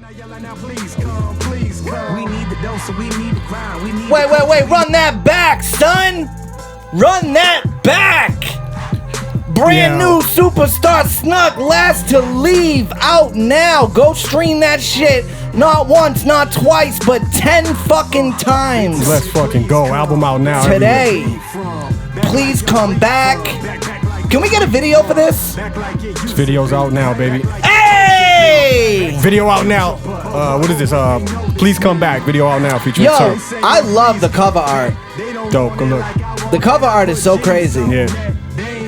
Wait, run that back, son! Run that back! Brand new Superstah Snuk, last to leave, out now. Go stream that shit. Not once, not twice, but 10 fucking times. Let's fucking go. Album out now. Today. Please come back. Can we get a video for this? This video's out now, baby. Hey! Video out now. What is this? Please come back. Video out now featuring Yo, I love the cover art. Dope. Go look. The cover art is so crazy. Yeah.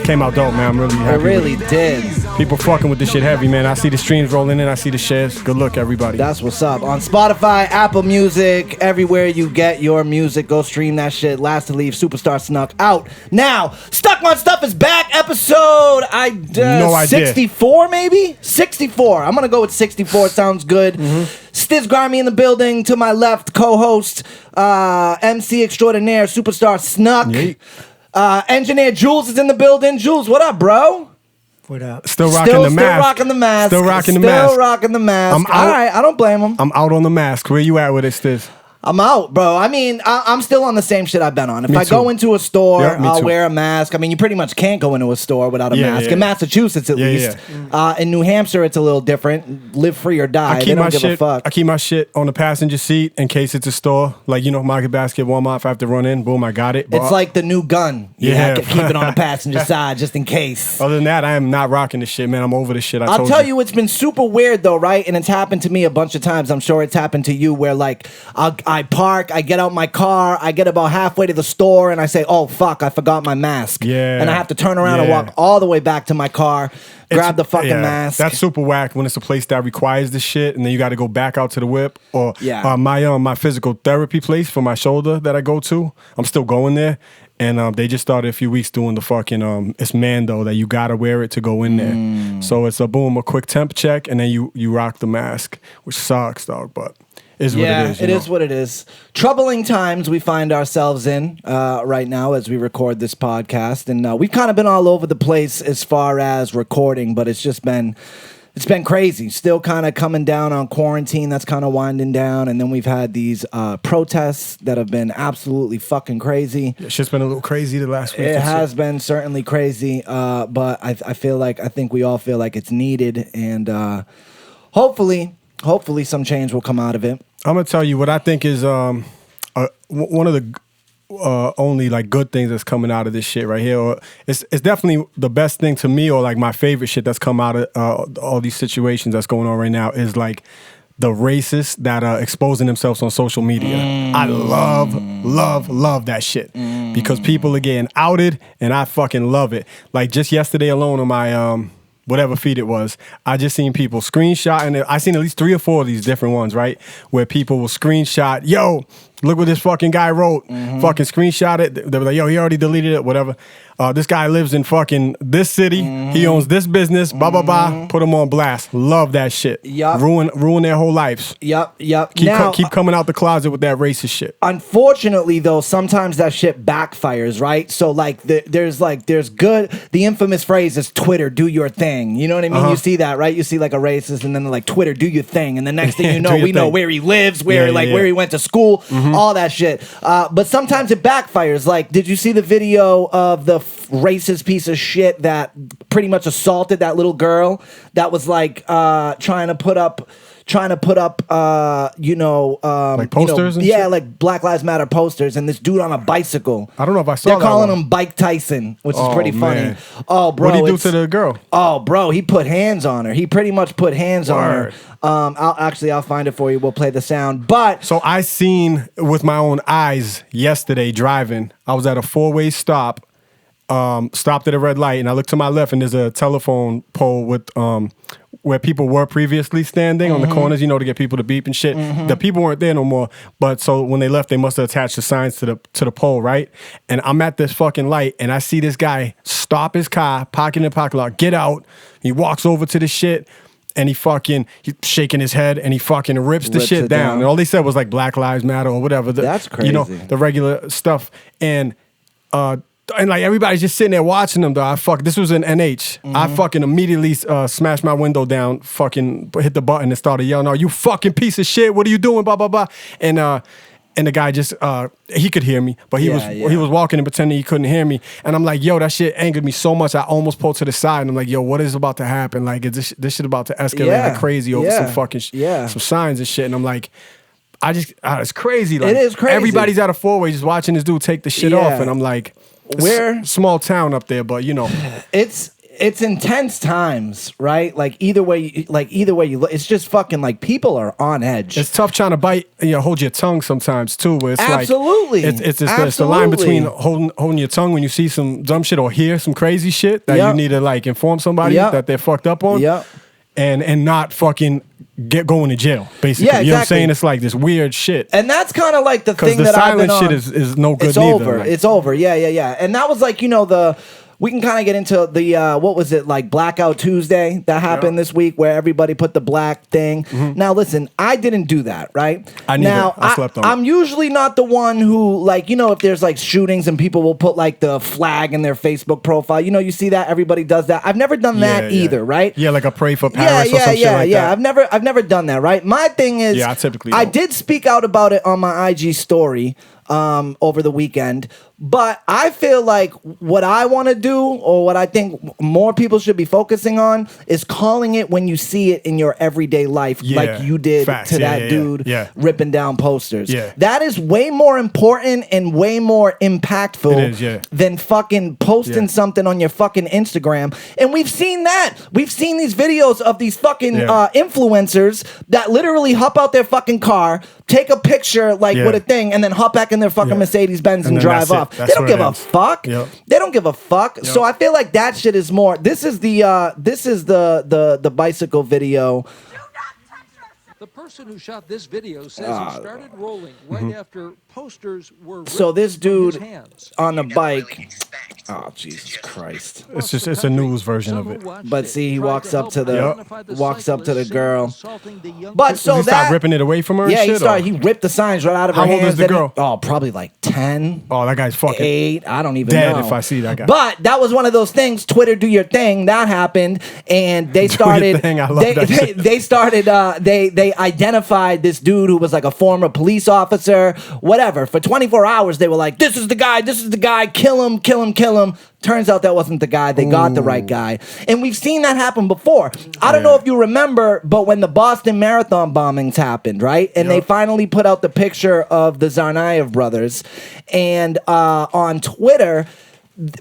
Came out dope, man. I'm really happy. It really did. People fucking with this shit heavy, man. I see the streams rolling in. I see the shares. Good look, everybody. That's what's up. On Spotify, Apple Music, everywhere you get your music, go stream that shit. Last to leave, Superstah Snuk out now. Stuck on Stuff is back. Episode no idea. 64, maybe 64. I'm gonna go with 64. Sounds good. Stiz Grimey in the building. To my left, co-host, MC extraordinaire, Superstah Snuk. Yeet. Engineer Jules is in the building. Jules, what up, bro? What up? Still rocking the mask. Still rocking the mask. Still rocking the mask. Still rocking the mask. I'm out. All right, I don't blame him. I'm out on the mask. Where you at with it, Stiz? I'm out, bro. I mean, I'm still on the same shit I've been on. If Me I too. go into a store, Yeah, me I'll too. wear a mask. I mean, you pretty much can't go into a store without a mask. yeah. In Massachusetts, at least. In New Hampshire, it's a little different. Live free or die. They don't give a fuck. I keep my shit on the passenger seat in case it's a store. Like, Market Basket, Walmart, if I have to run in, boom, I got it. It's like the new gun. You Yeah. have to keep it on the passenger side just in case. Other than that, I am not rocking this shit, man. I'm over this shit. I'll tell you, it's been super weird though, right? And it's happened to me a bunch of times. I'm sure it's happened to you where like I park, I get out my car, I get about halfway to the store and I say, oh fuck, I forgot my mask. Yeah. And I have to turn around and Yeah. walk all the way back to my car, grab the fucking mask. That's super whack when it's a place that requires this shit and then you got to go back out to the whip. Or my physical therapy place for my shoulder that I go to, I'm still going there. And they just started a few weeks doing the fucking, it's Mando that you got to wear it to go in there. So it's a quick temp check and then you rock the mask, which sucks, dog, but is what it is. It is what it is. Troubling times we find ourselves in right now as we record this podcast. And we've kind of been all over the place as far as recording, but it's been crazy. Still kind of coming down on quarantine. That's kind of winding down. And then we've had these protests that have been absolutely fucking crazy. It's just been a little crazy the last week. It has been certainly crazy. But I think we all feel like it's needed. And hopefully some change will come out of it. I'm going to tell you what I think is one of the only like good things that's coming out of this shit right here. Or it's definitely the best thing to me, or like my favorite shit that's come out of all these situations that's going on right now is like the racists that are exposing themselves on social media. I love that shit because people are getting outed and I fucking love it. Like just yesterday alone on my whatever feed it was, I just seen people screenshotting it. I seen at least 3 or 4 of these different ones, right? Where people will screenshot, yo, look what this fucking guy wrote. Fucking screenshot it. They were like, yo, he already deleted it, whatever. This guy lives in fucking this city. He owns this business, blah, blah, blah. Put him on blast. Love that shit. Yup. Ruin their whole lives. Yup. Keep coming out the closet with that racist shit. Unfortunately, though, sometimes that shit backfires, right? So, like, there's good. The infamous phrase is Twitter, do your thing. You know what I mean? You see that, right? You see like a racist, and then they're like, Twitter, do your thing. And the next thing you know, we know where he lives, where he went to school, all that shit. But sometimes it backfires. Like, did you see the video of the racist piece of shit that pretty much assaulted that little girl that was like trying to put up like posters and shit? like Black Lives Matter posters, and this dude on a bicycle. I don't know if I saw They're that calling one. him Bike Tyson, which is pretty funny. Man. Oh, bro. What did he do to the girl? Oh, bro, he put hands on her. He pretty much put hands on her. I'll find it for you. We'll play the sound. But So I seen with my own eyes yesterday driving. I was at a 4-way stop. Stopped at a red light, and I looked to my left, and there's a telephone pole with where people were previously standing on the corners, to get people to beep and shit. The people weren't there no more, but so when they left, they must have attached the signs to the pole, right? And I'm at this fucking light, and I see this guy stop his car, park in the parking lot, get out. He walks over to the shit. And he's shaking his head, and he fucking rips the shit down. And all they said was like Black Lives Matter or whatever. That's crazy. The regular stuff. And and like everybody's just sitting there watching them. Though this was in NH. I fucking immediately smashed my window down, fucking hit the button and started yelling, "Oh, you fucking piece of shit! What are you doing?" Blah blah blah. And the guy just he could hear me, but he was walking and pretending he couldn't hear me. And I'm like, yo, that shit angered me so much. I almost pulled to the side and I'm like, yo, what is about to happen? Like, is this shit about to escalate like crazy over some fucking some signs and shit. And I'm like, it's crazy. Like, it is crazy. Everybody's at a four-way just watching this dude take the shit off, and I'm like, we're small town up there, but you know, it's intense times, right? Like either way you look, it's just fucking like people are on edge. It's tough trying to hold your tongue sometimes too. Where it's absolutely, like it's the line between holding your tongue when you see some dumb shit or hear some crazy shit that you need to like inform somebody that they're fucked up on, and not fucking going to jail, basically. Yeah, exactly. You know what I'm saying? It's like this weird shit. And that's kind of like the thing the that I've been on. silent shit is no good it's neither. Over. Like. It's over. Yeah. And that was like, we can kind of get into the, what was it, like Blackout Tuesday that happened this week where everybody put the black thing. Now, listen, I didn't do that, right? I slept on it. I'm usually not the one who, like, if there's like shootings and people will put like the flag in their Facebook profile, you see that, everybody does that. I've never done that either, right? Yeah, like a pray for Paris or some shit like that. I've never done that, right? My thing is, I typically I don't. did speak out about it on my IG story over the weekend. But I feel like what I want to do, or what I think more people should be focusing on, is calling it when you see it in your everyday life, like you did to that dude ripping down posters. That is way more important and way more impactful than fucking posting something on your fucking Instagram. And we've seen that. We've seen these videos of these fucking influencers that literally hop out their fucking car, take a picture like with a thing, and then hop back in their fucking Mercedes-Benz and drive off. They don't give a fuck. They don't give a fuck. So I feel like that shit is more. This is the bicycle video. The person who shot this video says he started rolling right after posters were ripped So this dude from his hands. on the bike. Oh, Jesus Christ. It's a news version of it. But see, he walks up to the girl. But so he started ripping it away from her. Yeah, and shit, he ripped the signs right out of her hands. How old is the girl? Probably like 10. Oh, that guy's fucking 8. I don't even dead know. if I see that guy. But that was one of those things. Twitter, do your thing. That happened, and they started. I love that shit. They started. They identified this dude who was like a former police officer. Whatever. For 24 hours, they were like, "This is the guy. This is the guy. Kill him. Kill him. Kill him." Turns out that wasn't the guy. They got the right guy. And we've seen that happen before. I don't know if you remember, but when the Boston Marathon bombings happened, right? And they finally put out the picture of the Tsarnaev brothers. And on Twitter,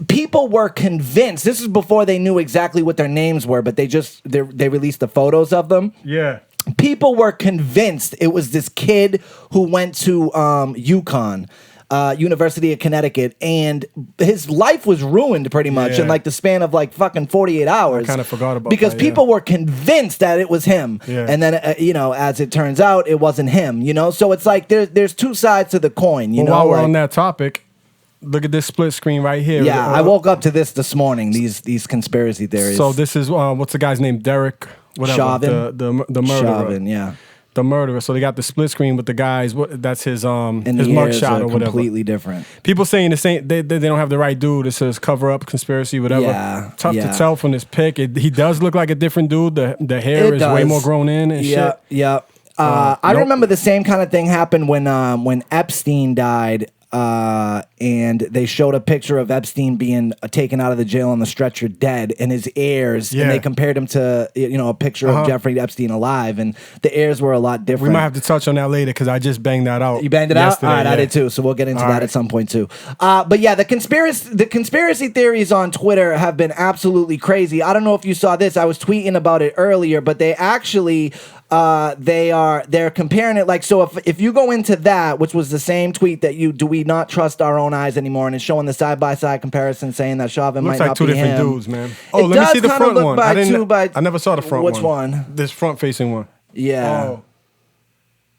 people were convinced. This is before they knew exactly what their names were, but they released the photos of them. Yeah. People were convinced it was this kid who went to UConn. University of Connecticut, and his life was ruined pretty much in like the span of like fucking 48 hours. I kind of forgot about because that, people were convinced that it was him, and then as it turns out, it wasn't him. So it's like there's two sides to the coin. While we're on that topic, look at this split screen right here. Yeah, I woke up to this morning. These conspiracy theories. So this is what's the guy's name? Derek, whatever. Chauvin. The murderer. Chauvin, yeah. The murderer. So they got the split screen with the guys. That's his and his mugshot or whatever. Completely different. People saying the same. They don't have the right dude. It says cover up conspiracy, whatever. Yeah, Tough to tell from this pic. He does look like a different dude. The hair is way more grown in and shit. Yeah. I remember the same kind of thing happened when Epstein died. And they showed a picture of Epstein being taken out of the jail on the stretcher dead, and his heirs, and they compared him to a picture of Jeffrey Epstein alive, and the heirs were a lot different. We might have to touch on that later because I just banged that out. You banged it out? All right, I did too, so we'll get into that at some point too. But yeah, the conspiracy theories on Twitter have been absolutely crazy. I don't know if you saw this. I was tweeting about it earlier, but they actually they're comparing it like, so if you go into that, which was the same tweet that do we not trust our own eyes anymore, and it's showing the side-by-side comparison saying that Chauvin might not be him. Looks like two different dudes, man. Oh, let me see the front one. I never saw the front one. Which one? This front-facing one. Yeah. Oh.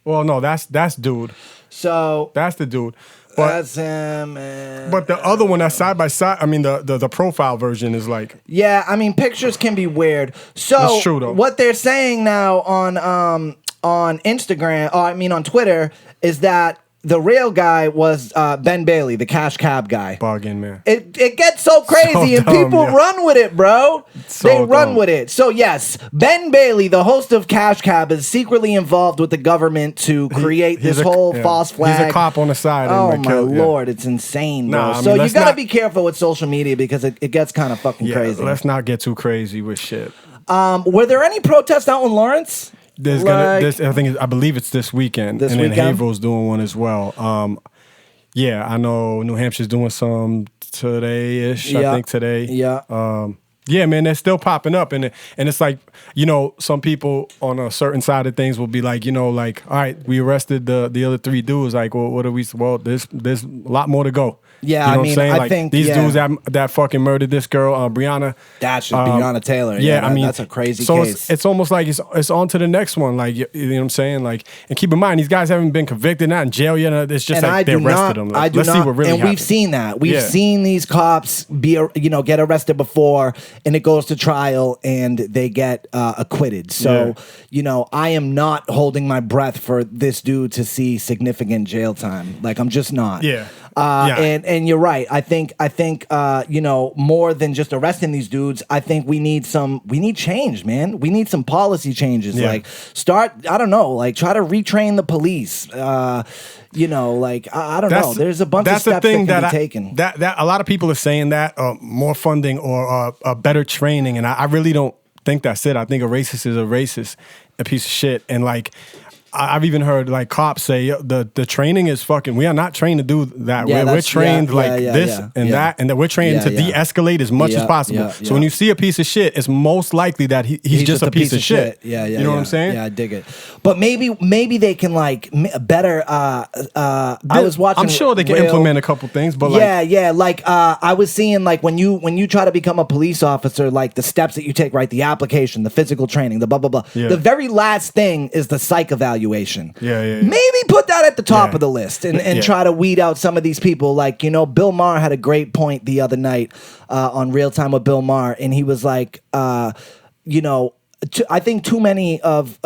Well, no, that's dude. So that's the dude. But, that's him. But the other one, that's side by side. I mean, the profile version is like. Yeah, I mean, pictures can be weird. So that's true, though. What they're saying now on Instagram, on Twitter, is that The real guy was Ben Bailey, the cash cab guy. Bugging, man. It gets so crazy, and dumb, people yeah. run with it, bro. So They run dumb. with it. So yes, Ben Bailey, the host of Cash Cab, is secretly involved with the government to create He's this a- whole yeah. false flag. He's a cop on the side. Oh and my yeah. lord, it's insane, bro. Nah, I mean, so you let's gotta not- be careful with social media because it gets kind of fucking Yeah, crazy. let's not get too crazy with shit. Were there any protests out in Lawrence? I believe it's this weekend. This and weekend? then Haverhill's doing one as well. Yeah, I know New Hampshire's doing some today-ish, I Yeah. think today. Yeah. Yeah, man, they're still popping up. And it's like, some people on a certain side of things will be like, like, all right, we arrested the other 3 dudes. Like, well, what are we? Well, there's a lot more to go. Yeah, you know I what mean, I'm saying? I Like, think, these yeah. dudes that fucking murdered this girl, Brianna. That should be Breonna Taylor. Yeah, I mean, that's a crazy so case. It's almost like it's on to the next one. Like, you know what I'm saying? Like, and keep in mind, these guys haven't been convicted, not in jail yet. It's just and like they arrested them. Like, let's see what really and happened. we've seen that. We've Yeah. seen these cops get arrested before, and it goes to trial, and they get acquitted. So, I am not holding my breath for this dude to see significant jail time. Like, I'm just not. Yeah. And you're right. I think more than just arresting these dudes, I think we need change, man. We need some policy changes. Yeah. Like try to retrain the police. I don't know. There's a bunch of steps that can be taken. That a lot of people are saying that more funding or better training, and I really don't think that's it. I think a racist is a racist, a piece of shit, and like. I've even heard like cops say the training is fucking. We are not trained to do that. Yeah, we're trained this and that, and that we're trained to de-escalate as much as possible. So when you see a piece of shit, it's most likely that he's just a piece of shit. Yeah, you know what I'm saying? Yeah, I dig it. But maybe they can like better. I was watching. I'm sure they can implement a couple things, but I was seeing like when you try to become a police officer, like the steps that you take, right? The application, the physical training, the blah blah blah. Yeah. The very last thing is the psych evaluation. Yeah. Maybe put that at the top Yeah. of the list and Yeah. try to weed out some of these people. Like, Bill Maher had a great point the other night on Real Time with Bill Maher, and he was like, I think too many of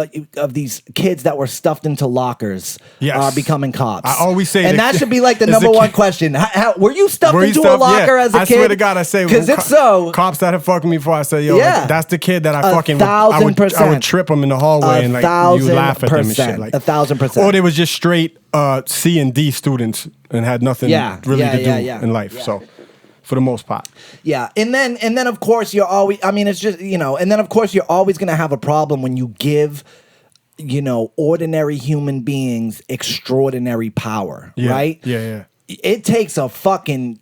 these kids that were stuffed into lockers are becoming cops. I always say and that should be like the as a number one kid- question. Were you stuffed into a locker as a kid? I swear to God, I say because if so, cops that have fucking me before, I say, yo, Yeah. like, that's the kid that I fucking 1,000%. I would trip him in the hallway and like you laugh at them and shit, like 1,000%. or they was just straight C and D students and had nothing really to do in life. Yeah. So. For the most part. Yeah. And then of course you're always, it's just, and then of course you're always going to have a problem when you give, ordinary human beings extraordinary power, right? Yeah. It takes a fucking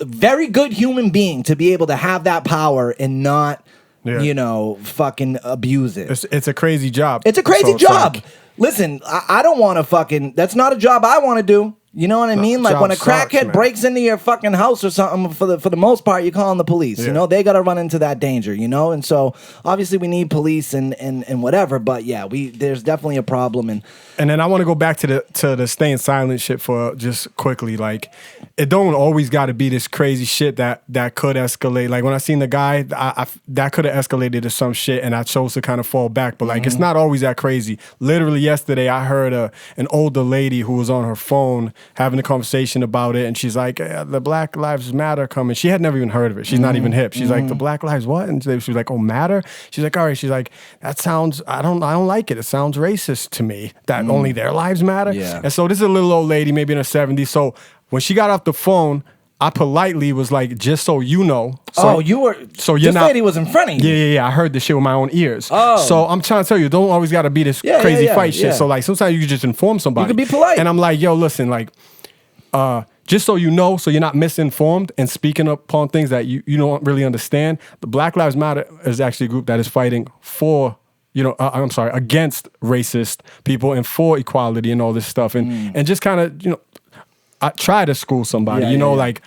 very good human being to be able to have that power and not, fucking abuse it. It's a crazy job. It's a crazy So job. like- Listen, I don't want to that's not a job I want to do. You know what I mean? Like job when a sucks, crackhead man. breaks into your fucking house or something, for the most part, you're calling the police. Yeah. They got to run into that danger. And so obviously we need police and whatever. But yeah, there's definitely a problem. And then I want to go back to the staying silent shit for just quickly. Like, it don't always got to be this crazy shit that could escalate. Like when I seen the guy, that could have escalated to some shit, and I chose to kind of fall back. But like, it's not always that crazy. Literally yesterday, I heard an older lady who was on her phone having a conversation about it, and she's like, the Black Lives Matter coming. She had never even heard of it. She's not even hip. She's like, the Black Lives what? And she was like, oh, matter? She's like, all right. She's like, that sounds, I don't like it. It sounds racist to me that only their lives matter. Yeah. And so this is a little old lady, maybe in her 70s. So when she got off the phone, I politely was like, just so you know. So, you're this lady was in front of you. Yeah. I heard this shit with my own ears. Oh. So I'm trying to tell you, don't always got to be this crazy fight shit. So like sometimes you can just inform somebody. You can be polite. And I'm like, yo, listen, like, just so you know, so you're not misinformed and speaking upon things that you don't really understand. The Black Lives Matter is actually a group that is fighting for, against racist people and for equality and all this stuff. And just kind of, I try to school somebody, like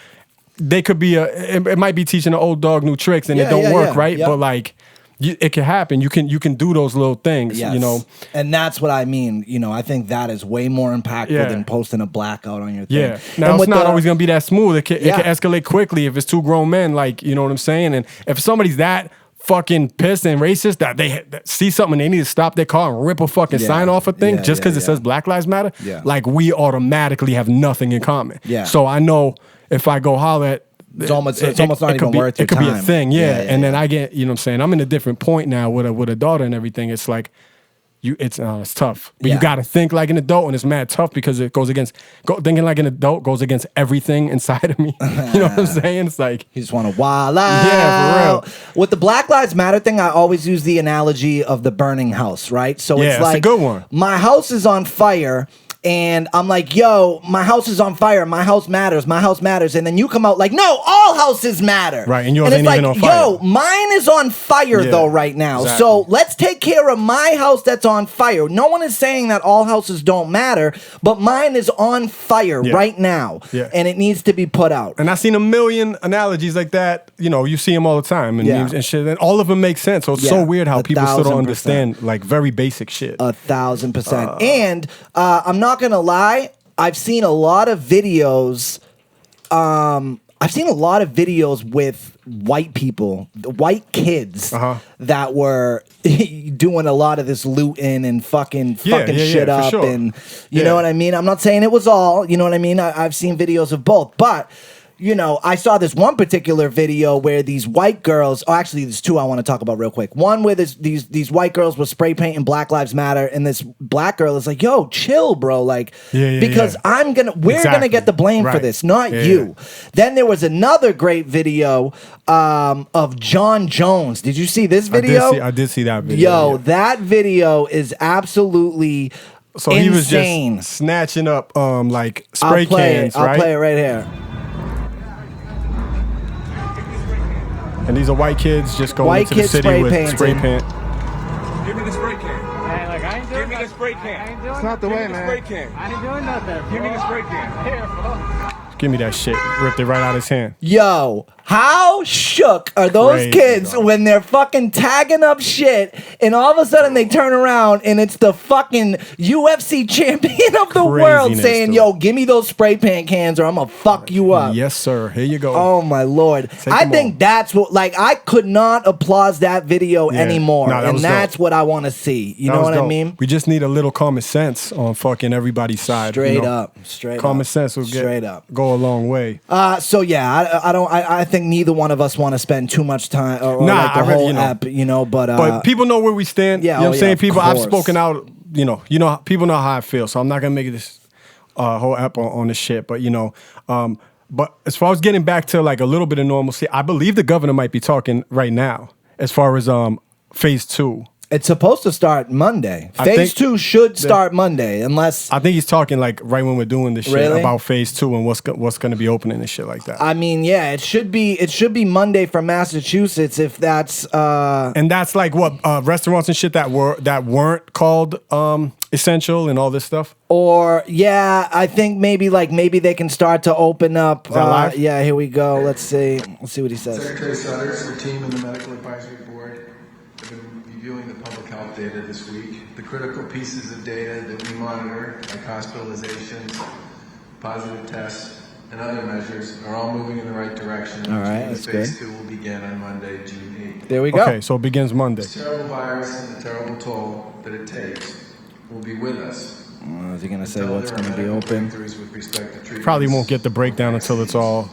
they could be it might be teaching an old dog new tricks and it don't work, right? Yep. But like, it can happen. You can do those little things, And that's what I mean. I think that is way more impactful than posting a blackout on your thing. Yeah. Now, and it's not always going to be that smooth. It can Yeah. escalate quickly if it's two grown men, like, you know what I'm saying? And if somebody's that fucking pissed and racist that that see something and they need to stop their car and rip a fucking sign off a thing just because it says Black Lives Matter, like we automatically have nothing in common. Yeah. So I know if I go holler at it's almost not even worth your time. It could be a thing, and then I get, you know what I'm saying, I'm in a different point now with a daughter and everything. It's like, it's tough. But you got to think like an adult, and it's mad tough because it goes against, thinking like an adult goes against everything inside of me. You know what I'm saying? It's like, you just want to wild out. Yeah, for real. With the Black Lives Matter thing, I always use the analogy of the burning house, right? So it's like, a good one. My house is on fire. And I'm like, yo, my house is on fire. My house matters. My house matters. And then you come out like, no, all houses matter. Right. And yours ain't even on fire. Yo, mine is on fire though right now. Exactly. So let's take care of my house that's on fire. No one is saying that all houses don't matter, but mine is on fire right now. Yeah. And it needs to be put out. And I've seen a million analogies like that. You know, you see them all the time and memes and shit. And all of them make sense. So it's so weird how people still don't understand like very basic shit. 1,000%. And I'm not gonna lie, I've seen a lot of videos. With white people, white kids that were doing a lot of this looting and fucking shit up, and you know what I mean. I'm not saying it was all. You know what I mean. I've seen videos of both, but. You know, I saw this one particular video where these white girls, actually there's two I want to talk about real quick. One where these white girls were spray painting Black Lives Matter, and this black girl is like, yo, chill, bro. Like, because we're gonna get the blame for this, not you. Then there was another great video of John Jones. Did you see this video? I did see that video. Yo, that video is absolutely insane. He was just snatching up like spray cans, right? I'll play it right here. And these are white kids just going into the city with spray paint. Give me the spray can. Hey, like, I ain't doing Give me the spray can. It's not the way, man. Spray can. I ain't doing nothing. Give me the spray can. Here, bro. Give me that shit. Ripped it right out of his hand. Yo, how shook are those kids when they're fucking tagging up shit and all of a sudden they turn around and it's the fucking UFC champion of the world saying, yo, give me those spray paint cans or I'm gonna fuck you up. Yes, sir. Here you go. Oh, my Lord. I think that's what, like, I could not applaud that video anymore. And that's what I want to see. You know what I mean? We just need a little common sense on fucking everybody's side. Straight up. Straight up. Common sense will go a long way. So yeah, I think neither one of us want to spend too much time or like the whole app, you know, but people know where we stand. Yeah, you know what I'm saying? People, I've spoken out, you know, people know how I feel, so I'm not gonna make this whole app on this shit, but you know, but as far as getting back to like a little bit of normalcy, I believe the governor might be talking right now as far as phase 2. It's supposed to start Monday. Phase 2 should start Monday, unless I think he's talking like right when we're doing this shit about phase 2 and what's going to be opening and shit like that. I mean, yeah, it should be Monday for Massachusetts if that's and that's like what restaurants and shit that weren't called essential and all this stuff. Or yeah, I think maybe they can start to open up. Yeah, here we go. Let's see what he says. Secretary Sutters, the team and the Medical Advisory Board have been reviewing the public health data this week. The critical pieces of data that we monitor, like hospitalizations, positive tests, and other measures, are all moving in the right direction. All right, that's good. Phase 2 will begin on Monday, June 8th. There we go. Okay, so it begins Monday. This terrible virus and the terrible toll that it takes will be with us. Is he going to say what's going to be open? Probably won't get the breakdown until it's all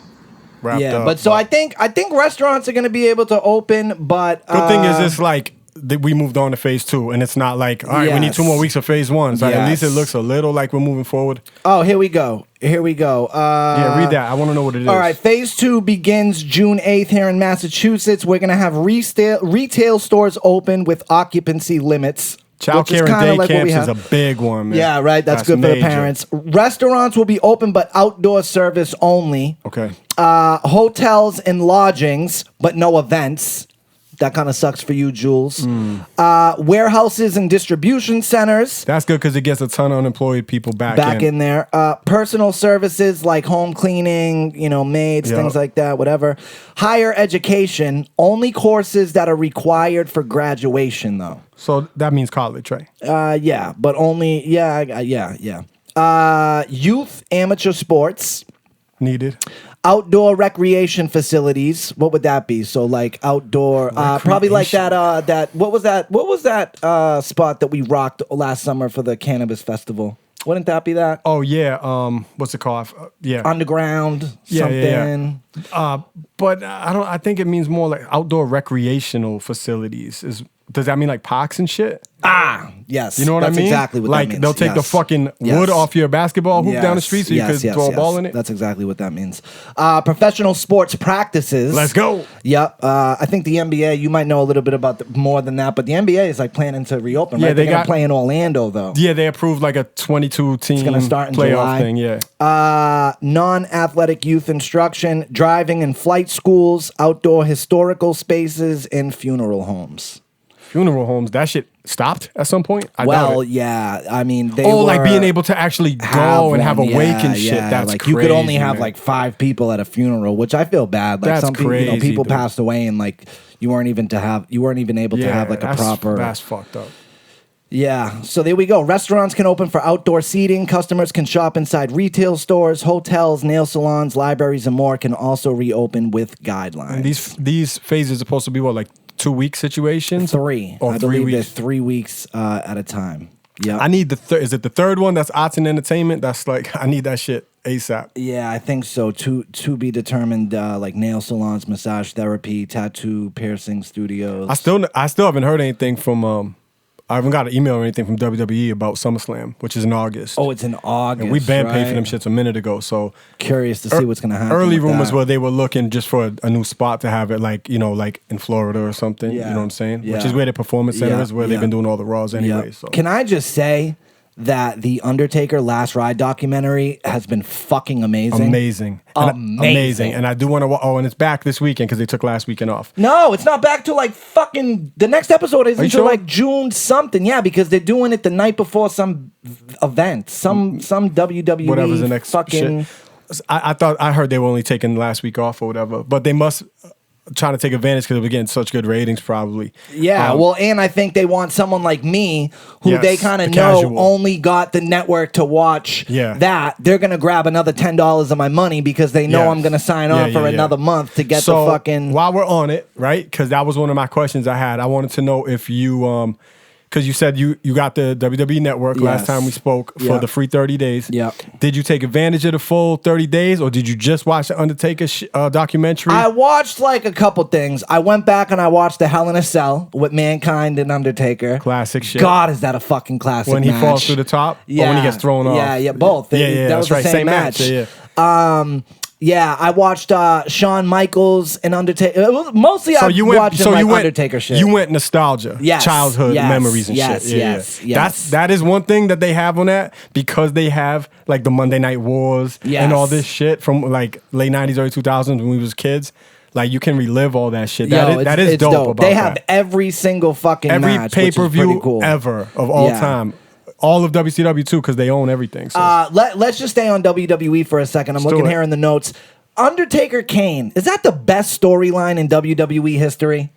wrapped up. But so I think restaurants are going to be able to open, but good thing is it's like we moved on to phase 2, and it's not like, all right, we need 2 more weeks of phase 1. So at least it looks a little like we're moving forward. Oh, here we go. Yeah, read that. I want to know what it is. All right, phase 2 begins June 8th here in Massachusetts. We're going to have retail stores open with occupancy limits. Child care and day camps is a big one, man. Yeah, right. That's good major. For the parents. Restaurants will be open, but outdoor service only. Okay. Hotels and lodgings, but no events. That kind of sucks for you, Jules. Warehouses and distribution centers. That's good because it gets a ton of unemployed people back in there. Personal services like home cleaning, maids, things like that, whatever. Higher education, only courses that are required for graduation, though. So that means college, right? Yeah, but only, yeah. Youth amateur sports. Needed. Outdoor recreation facilities. What would that be? So like outdoor, probably like that. What was that spot that we rocked last summer for the cannabis festival? Wouldn't that be that? Oh yeah. What's it called? Yeah. Underground something. But I think it means more like outdoor recreational facilities. Does that mean like parks and shit? Yes. You know what I mean? That's exactly what like that means. They'll take the fucking wood off your basketball hoop down the street so you could throw a ball in it. That's exactly what that means. Professional sports practices. Let's go. Yep. I think the NBA, you might know a little bit about more than that, but the NBA is like planning to reopen, right? They're going to play in Orlando, though. Yeah, they approved like a 22-team It's going to start in playoff July. thing, yeah. Non-athletic youth instruction, driving and flight schools, outdoor historical spaces, and funeral homes. Funeral homes, that shit stopped at some point? I doubt Well, it. yeah. I mean, they like being able to actually go and have a wake and shit. That's like crazy. you could only have man. like 5 people at a funeral, which I feel bad. Like That's some people, crazy, people dude. passed away and like you weren't even able to have like a proper. That's fucked up. Yeah. So there we go. Restaurants can open for outdoor seating. Customers can shop inside retail stores, hotels, nail salons, libraries, and more can also reopen with guidelines. And these phases are supposed to be what, like 2-week situations? 3. Or I 3 believe they're weeks? 3 weeks at a time. Yeah. I need the third. Is it the third one? That's arts and entertainment. That's like I need that shit ASAP. Yeah, I think so. To be determined, like nail salons, massage therapy, tattoo, piercing studios. I still haven't heard anything from. I haven't got an email or anything from WWE about SummerSlam, which is in August. Oh, it's in August. And we been paid for right? them shits a minute ago. So Curious to see what's gonna happen. Early with rumors that. were they were looking just for a new spot to have it, like like in Florida or something. Yeah. You know what I'm saying? Yeah. Which is where the performance center is, where they've been doing all the Raws anyway. Yep. So Can I just say that the Undertaker Last Ride documentary has been fucking amazing. Amazing. Amazing. And I do want to. Oh, and it's back this weekend because they took last weekend off. No, it's not back till like fucking the next episode isn't you until sure? like June something. Yeah, because they're doing it the night before some event, some WWE Whatever's the next fucking. shit. I heard they were only taking last week off or whatever, but they must trying to take advantage because they were getting such good ratings probably. Yeah, well, and I think they want someone like me who Yes, they kind of the know casual. only got the network to watch that. They're going to grab another $10 of my money because they know Yes. I'm going to sign on for another month to get So, the fucking... While we're on it, right, because that was one of my questions I had. I wanted to know if you... Because you said you got the WWE Network last time we spoke for the free 30 days. Yep. Did you take advantage of the full 30 days or did you just watch the Undertaker documentary? I watched like a couple things. I went back and I watched the Hell in a Cell with Mankind and Undertaker. Classic shit. God, is that a fucking classic when he match. falls through the top? Or when he gets thrown off? Yeah, both. That was the right. same match. Yeah. Yeah, I watched Shawn Michaels and Undertaker. Mostly I watched Undertaker shit. You went nostalgia, childhood memories and shit. Yes. That is one thing that they have on that because they have like the Monday Night Wars and all this shit from like late 90s, early 2000s when we was kids. Like you can relive all that shit. That is dope. About they have that. every single fucking every match, pay-per-view cool. ever of all time. All of WCW too, because they own everything. So. Let's just stay on WWE for a second. I'm looking here in the notes. Undertaker Kane, is that the best storyline in WWE history?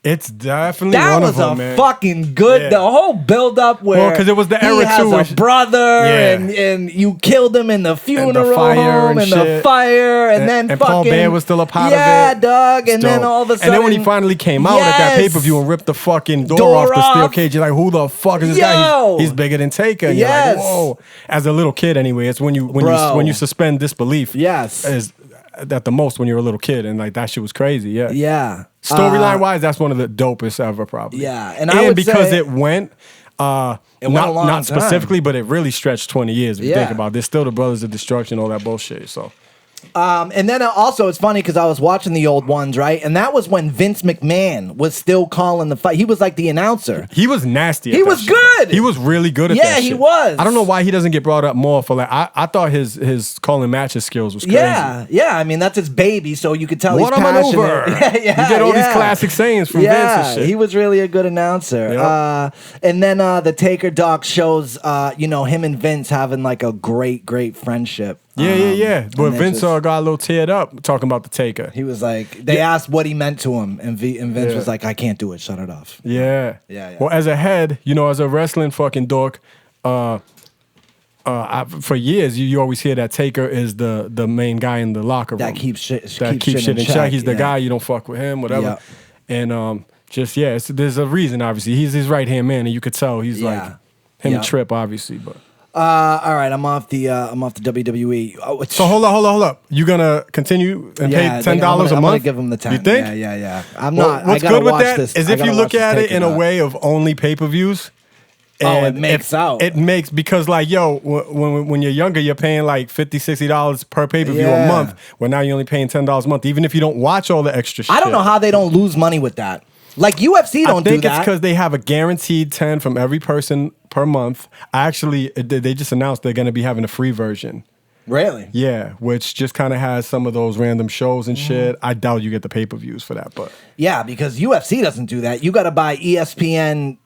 It's definitely one of them, man. Fucking good. The whole build up where because it was the era he has a brother and you killed him in the funeral home and the fire and then and fucking Paul Bear was still a part of it. Yeah, dog. And then all of a sudden, and then when he finally came out at that pay-per-view and ripped the fucking door off the steel cage, you're like, who the fuck is this guy? He's bigger than Taker. And you're like, whoa. As a little kid, anyway, it's when you suspend disbelief. Yes. Is at the most when you're a little kid, and like that shit was crazy. Yeah. Storyline wise, that's one of the dopest ever, probably. Yeah, and I would because say it went. Not specifically, but it really stretched 20 years. If you think about it, there's still the Brothers of Destruction, all that bullshit. So. And then also it's funny because I was watching the old ones, right? And that was when Vince McMahon was still calling the fight. He was like the announcer. He was nasty. He was good. He was really good at that shit. Yeah, he was. I don't know why he doesn't get brought up more for like. I thought his calling matches skills was crazy. Yeah. I mean that's his baby, so you could tell What he's a passionate. maneuver! You get all these classic sayings from Vince and shit. He was really a good announcer. Yep. And then the Taker doc shows, him and Vince having like a great friendship. Yeah. But Vince got a little teared up talking about the Taker. He was like, they asked what he meant to him, and Vince was like, I can't do it, shut it off. Yeah. Well, as a head, as a wrestling fucking dork, for years, you always hear that Taker is the main guy in the locker room. That keeps shit in check. He's the guy, you don't fuck with him, whatever. Yeah. And there's a reason, obviously. He's his right-hand man, and you could tell he's like him and Trip, obviously. But all right, I'm off the WWE. so hold up. You gonna continue and pay $10 a month? I'm gonna give him the 10. You think? Yeah. I'm not. What's I gotta good with watch that this. is if you look at it in a way of only pay-per-views. It makes out. It makes, because like, yo, when you're younger, you're paying like $50, $60 per pay-per-view a month. Well, now you're only paying $10 a month, even if you don't watch all the extra shit. I don't know how they don't lose money with that. Like UFC don't do that. I think it's because they have a guaranteed 10 from every person per month. They just announced they're going to be having a free version. Really? Yeah, which just kind of has some of those random shows and shit. I doubt you get the pay-per-views for that, but yeah, because UFC doesn't do that. You got to buy ESPN,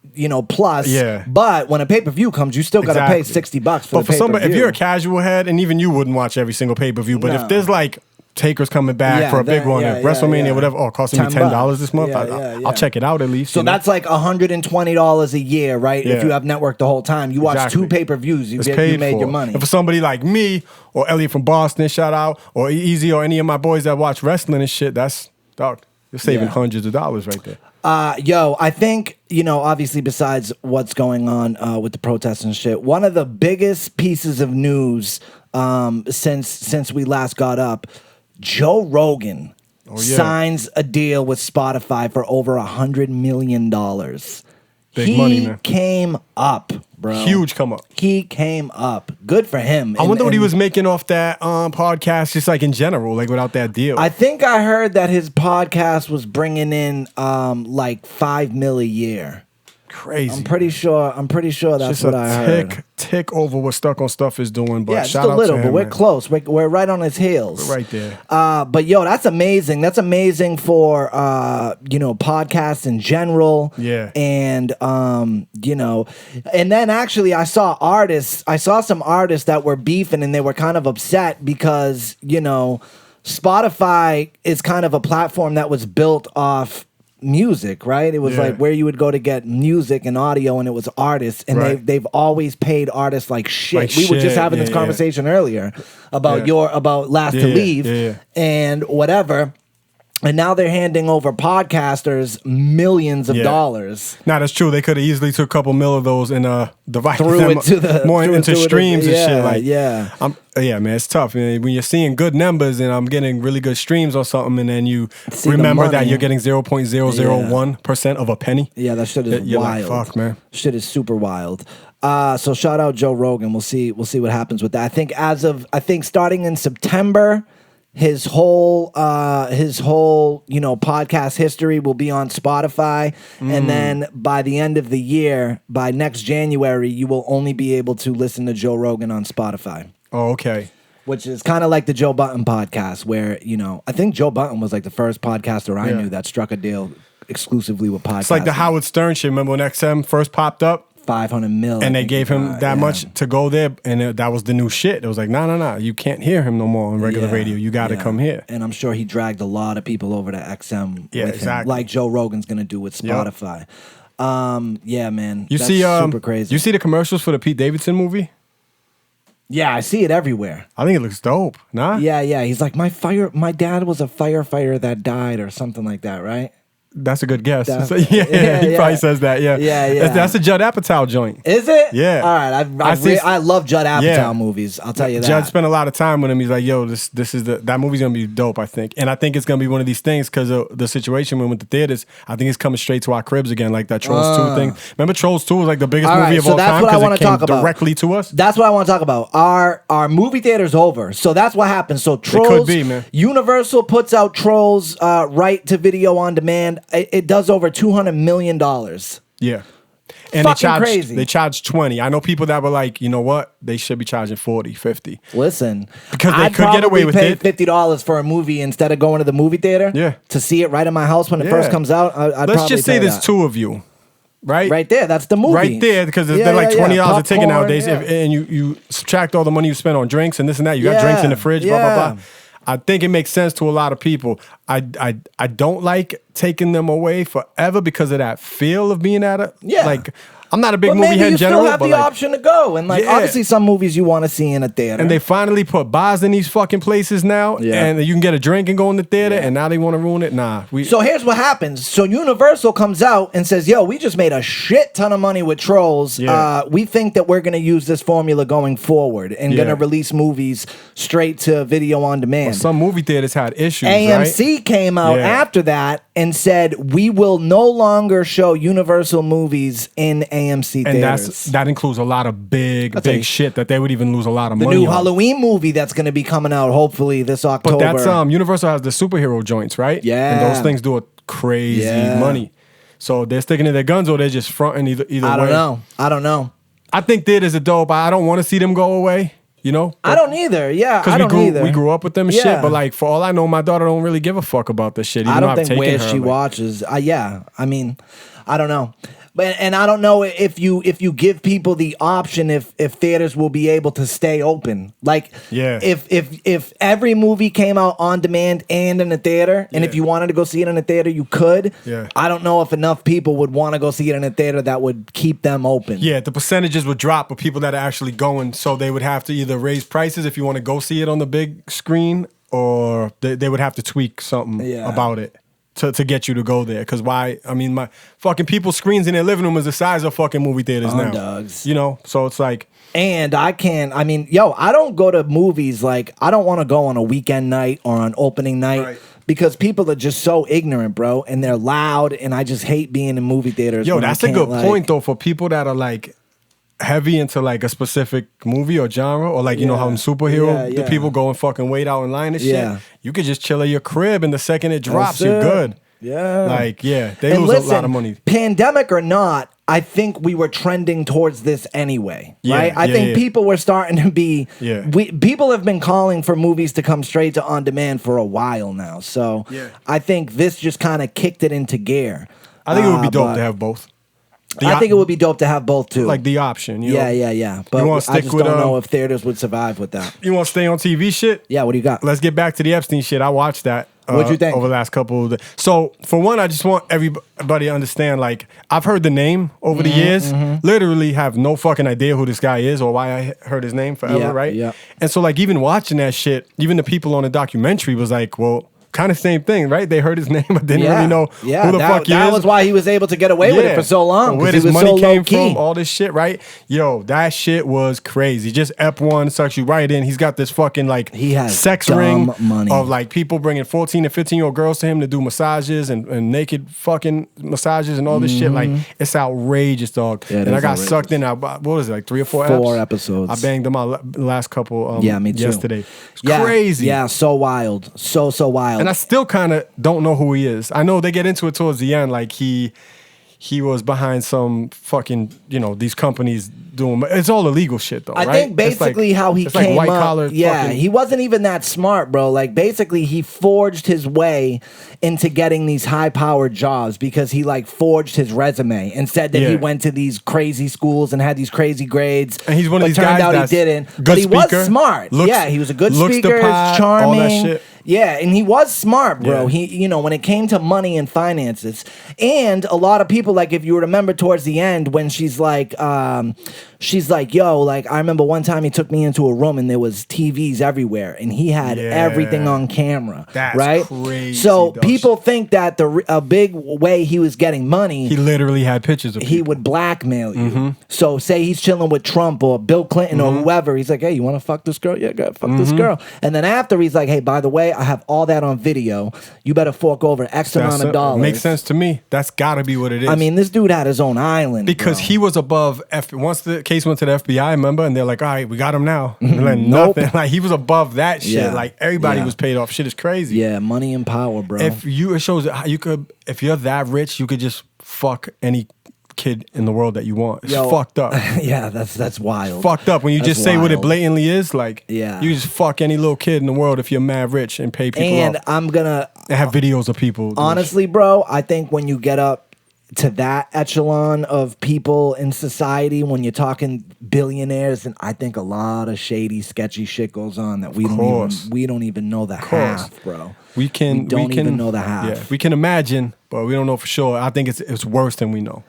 Plus. Yeah. But when a pay-per-view comes, you still got to pay $60 for but the for pay-per-view. somebody, if you're a casual head, and even you wouldn't watch every single pay-per-view, but if there's like Taker's coming back for a big one, WrestleMania, whatever, costing me $10 this month, I'll check it out at least. So that's like $120 a year, right? Yeah. If you have network the whole time, you watch 2 pay-per-views, you made your money. And for somebody like me or Elliot from Boston, shout out, or Easy or any of my boys that watch wrestling and shit, that's dog. You're saving hundreds of dollars right there. I think, obviously besides what's going on with the protests and shit, one of the biggest pieces of news since we last got up, Joe Rogan signs a deal with Spotify for over $100 million. Big money, man. He came up, bro. Huge come up. He came up. Good for him. I wonder what he was making off that podcast, just like in general, like without that deal. I think I heard that his podcast was bringing in like $5 million a year. Crazy. I'm pretty sure that's what I heard. Tick over what Stuck on Stuff is doing, but just shout a out little, to but him, we're man. close. We're right on his heels. We're right there. But yo, that's amazing. That's amazing for podcasts in general. Yeah. And and then actually I saw some artists that were beefing and they were kind of upset because, Spotify is kind of a platform that was built off music, right? It was like where you would go to get music and audio, and it was artists, and they've always paid artists like shit. We were just having this conversation earlier about about Last to Leave and whatever. And now they're handing over podcasters millions of dollars. Nah, that's true. They could have easily took a couple mil of those and divided Threw them it to the- more threw it into to the- streams and shit. yeah, Like, yeah. Man, it's tough. Man. When you're seeing good numbers and I'm getting really good streams or something, and then you See the remember that money. you're getting 0.001% of a penny. Yeah, that shit is You're wild. like, fuck, man. Shit is super wild. So shout out Joe Rogan. We'll see what happens with that. I think starting in September, his whole podcast history will be on Spotify, and then by the end of the year, by next January, you will only be able to listen to Joe Rogan on Spotify. Oh, okay. Which is kind of like the Joe Button podcast, where I think Joe Button was like the first podcaster I knew that struck a deal exclusively with podcasts. It's like the Howard Stern shit. Remember when XM first popped up? 500 million. And they gave him that much to go there, and that was the new shit. It was like, no, you can't hear him no more on regular radio. You got to come here. And I'm sure he dragged a lot of people over to XM with exactly. him, like Joe Rogan's going to do with Spotify. Man. You that's see, super crazy. You see the commercials for the Pete Davidson movie? Yeah, I see it everywhere. I think it looks dope. Nah? Yeah. He's like, my dad was a firefighter that died or something like that, right? That's a good guess. That's- So, he probably says that. Yeah. That's a Judd Apatow joint. Is it? Yeah. All right. I love Judd Apatow movies. I'll tell you that. Judd spent a lot of time with him. He's like, yo, this is that movie's gonna be dope, I think. And I think it's gonna be one of these things because of the situation with the theaters. I think it's coming straight to our cribs again, like that Trolls 2 thing. Remember Trolls 2 was like the biggest movie of all time because it came directly to us? That's what I want to talk about. Our movie theater's over. So that's what happens. So Trolls, could be, man. Universal puts out Trolls right to video on demand. It does over $200 million. Yeah. And Crazy. They charge 20. I know people that were like, you know what? They should be charging 40, 50. Listen, Because they I'd could get away with probably it. pay $50 for a movie instead of going to the movie theater. Yeah. To see it right in my house when it first comes out. Let's just say there's 2 of you, right? Right there, that's the movie. Right there, because they're like $20 a ticket Popcorn, nowadays. yeah. And you subtract all the money you spend on drinks and this and that. You got drinks in the fridge, blah, blah, blah. I think it makes sense to a lot of people. I don't like taking them away forever because of that feel of being at it. Yeah. Like, I'm not a big But movie maybe head in you general. still have but the option to go, and like Yeah. obviously some movies you want to see in a theater. And they finally put bars in these fucking places now, Yeah. and you can get a drink and go in the theater. Yeah. And now they want to ruin it. Nah, So here's what happens. So Universal comes out and says, "Yo, we just made a shit ton of money with Trolls. Yeah. We think that we're gonna use this formula going forward and Yeah. gonna release movies straight to video on demand." some movie theaters had issues. AMC right? came out Yeah. after that and said, "We will no longer show Universal movies in AMC And theaters." that includes a lot of big a- shit that they would even lose a lot of The money new on. Halloween movie that's going to be coming out hopefully this October. But that's Universal has the superhero joints, right? Yeah. And those things do a crazy Yeah. money. So they're sticking to their guns or they're just fronting either I way. don't know. I think theaters are dope. I don't want to see them go away, you know? I don't either. Yeah, I Because don't either. we grew up with them and Yeah. shit. But like, for all I know, my daughter don't really give a fuck about this shit. Even I though don't I've think taken where her, she like- watches. Yeah, I mean, I don't know. And I don't know if you give people the option if theaters will be able to stay open. Like Yeah. if every movie came out on demand and in a theater, and if Yeah. you wanted to go see it in a theater, you could. Yeah. I don't know if enough people would want to go see it in a theater that would keep them open. Yeah, the percentages would drop of people that are actually going. So they would have to either raise prices if you want to go see it on the big screen, or they would have to tweak something Yeah. about it to get you to go there. Because why? I mean, my fucking people's screens in their living room is the size of fucking movie theaters now. Dogs. You know, so it's like, And I mean, I don't go to movies like, I don't want to go on a weekend night or on opening night. Right. Because people are just so ignorant, bro, and they're loud, and I just hate being in movie theaters. yo, when I that's a can't, good like- point though for people that are like heavy into like a specific movie or genre, or like you know how in superhero Yeah. the people go and fucking wait out in line and shit. Yeah. You could just chill at your crib, and the second it drops, That's you're it. good. Yeah. Like they And lose listen, a lot of money. Pandemic or not, I think we were trending towards this anyway, Yeah, right? I yeah, think yeah. people were starting to be. Yeah. People have been calling for movies to come straight to on demand for a while now, so Yeah. I think this just kind of kicked it into gear. I think it would be dope but to have both. I think it would be dope to have both too. like the option. You know? Yeah. But wanna I stick just with, don't know if theaters would survive with that. You want to stay on TV shit? Yeah, what do you got? Let's get back to the Epstein shit. I watched that. What'd you think? Over the last couple of days. So, for one, I just want everybody to understand, like, I've heard the name over Mm-hmm, the years, literally have no fucking idea who this guy is or why I heard his name forever, Yeah, right? yeah. And so, like, even watching that shit, even the people on the documentary was like, well, kind of same thing, right? They heard his name, but didn't really know who the fuck he that is. was why he was able to get away with it for so long. Where 'Cause he his was money so came low-key. from, all this shit, right? Yo, that shit was crazy. Just Ep1 sucks you right in. He's got this fucking like He has sex dumb ring money. of like people bringing 14 and 15-year-old girls to him to do massages and naked fucking massages and all this shit. Like it's outrageous, dog. Yeah, it and I is got outrageous. sucked in. What was it, like 3 or 4 4 eps? episodes. I banged them out last couple. Yeah, me too. Yesterday, it's Yeah, crazy. Yeah, so wild, so wild. And I still kind of don't know who he is. I know they get into it towards the end, like he was behind some fucking, these companies doing. It's all illegal shit, though. I right? think basically how he it's came like white up, collar. yeah, he wasn't even that smart, bro. Like basically, he forged his way into getting these high-powered jobs because he like forged his resume and said that he Yeah. went to these crazy schools and had these crazy grades. And he's one of but these turned guys out that's he didn't. good But he speaker, was smart. looks- Yeah, he was a good looks the speaker, part, charming. all that shit. Yeah, and he was smart, bro. Yeah. He, when it came to money and finances, and a lot of people, like if you remember towards the end when she's like, yo, like I remember one time he took me into a room and there was TVs everywhere, and he had Yeah. everything on camera. That's right? crazy, So dog. people think that a big way he was getting money. He literally had pictures of He people. would blackmail you. Mm-hmm. So say he's chilling with Trump or Bill Clinton or whoever. He's like, hey, you want to fuck this girl? Yeah, go fuck Mm-hmm. this girl. And then after he's like, hey, by the way, I have all that on video. You better fork over X amount of dollars. Makes sense to me. That's got to be what it is. I mean, this dude had his own island. because bro. he was above once the case went to the FBI, remember, and they're like, all right, we got him now. And like, Nope. nothing. Like he was above that shit. Yeah. Like everybody Yeah. was paid off. Shit is crazy. Yeah, money and power, bro. It shows how you could, if you're that rich, you could just fuck any kid in the world that you want. It's Yo. fucked up. yeah, that's wild. Fucked up when you That's just say what it wild. blatantly is. Like, Yeah. you just fuck any little kid in the world if you're mad rich and pay people And off. I'm gonna And have videos of people. doing honestly, bro, I think when you get up to that echelon of people in society when you're talking billionaires, and I think a lot of shady, sketchy shit goes on that we don't even know the half, bro. We don't even know the half. Yeah, we can imagine, but we don't know for sure. I think it's worse than we know.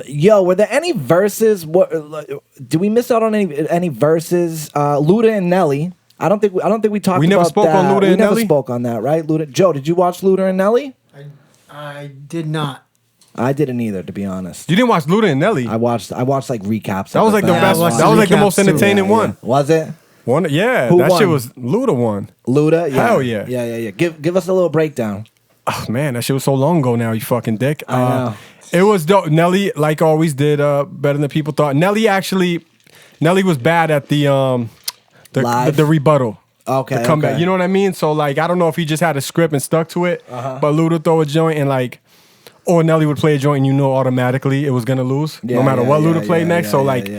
Yo, were there any verses? What did we miss out on any verses? Luda and Nelly. I don't think we talked about that. We never spoke on Luda and Nelly? We never spoke on that, right? Luda. Joe, did you watch Luda and Nelly? I did not. I didn't either, to be honest. You didn't watch Luda and Nelly? I watched like recaps. That was like the best. That was like the most entertaining one. Was it? One, yeah. Who that won? shit was Luda one. Luda, yeah. Hell yeah. Yeah. Give us a little breakdown. Oh man, that shit was so long ago now. You fucking dick. I know. It was dope. Nelly, like always, did better than people thought. Nelly was bad at the rebuttal. Okay. The comeback. Okay. You know what I mean? So like, I don't know if he just had a script and stuck to it, but Luda throw a joint and like, or Nelly would play a joint and you know automatically it was gonna lose, no matter what Luda played next. So like,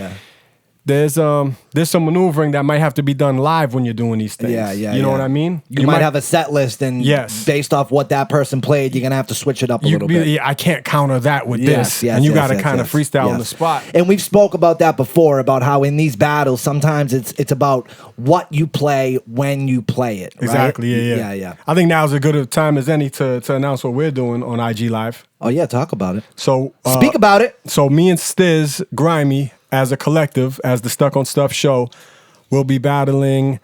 there's some maneuvering that might have to be done live when you're doing these things. You know what I mean? You might have a set list, and based off what that person played, you're gonna have to switch it up a little bit. I can't counter that with this, and you got to kind of freestyle on the spot. And we've spoke about that before, about how in these battles sometimes it's about what you play when you play it. Right? Exactly. Yeah. I think now is as good a time as any to announce what we're doing on IG Live. Oh yeah, talk about it. So speak about it. So me and Stiz Grimey, as a collective, as the Stuck on Stuff show, will be battling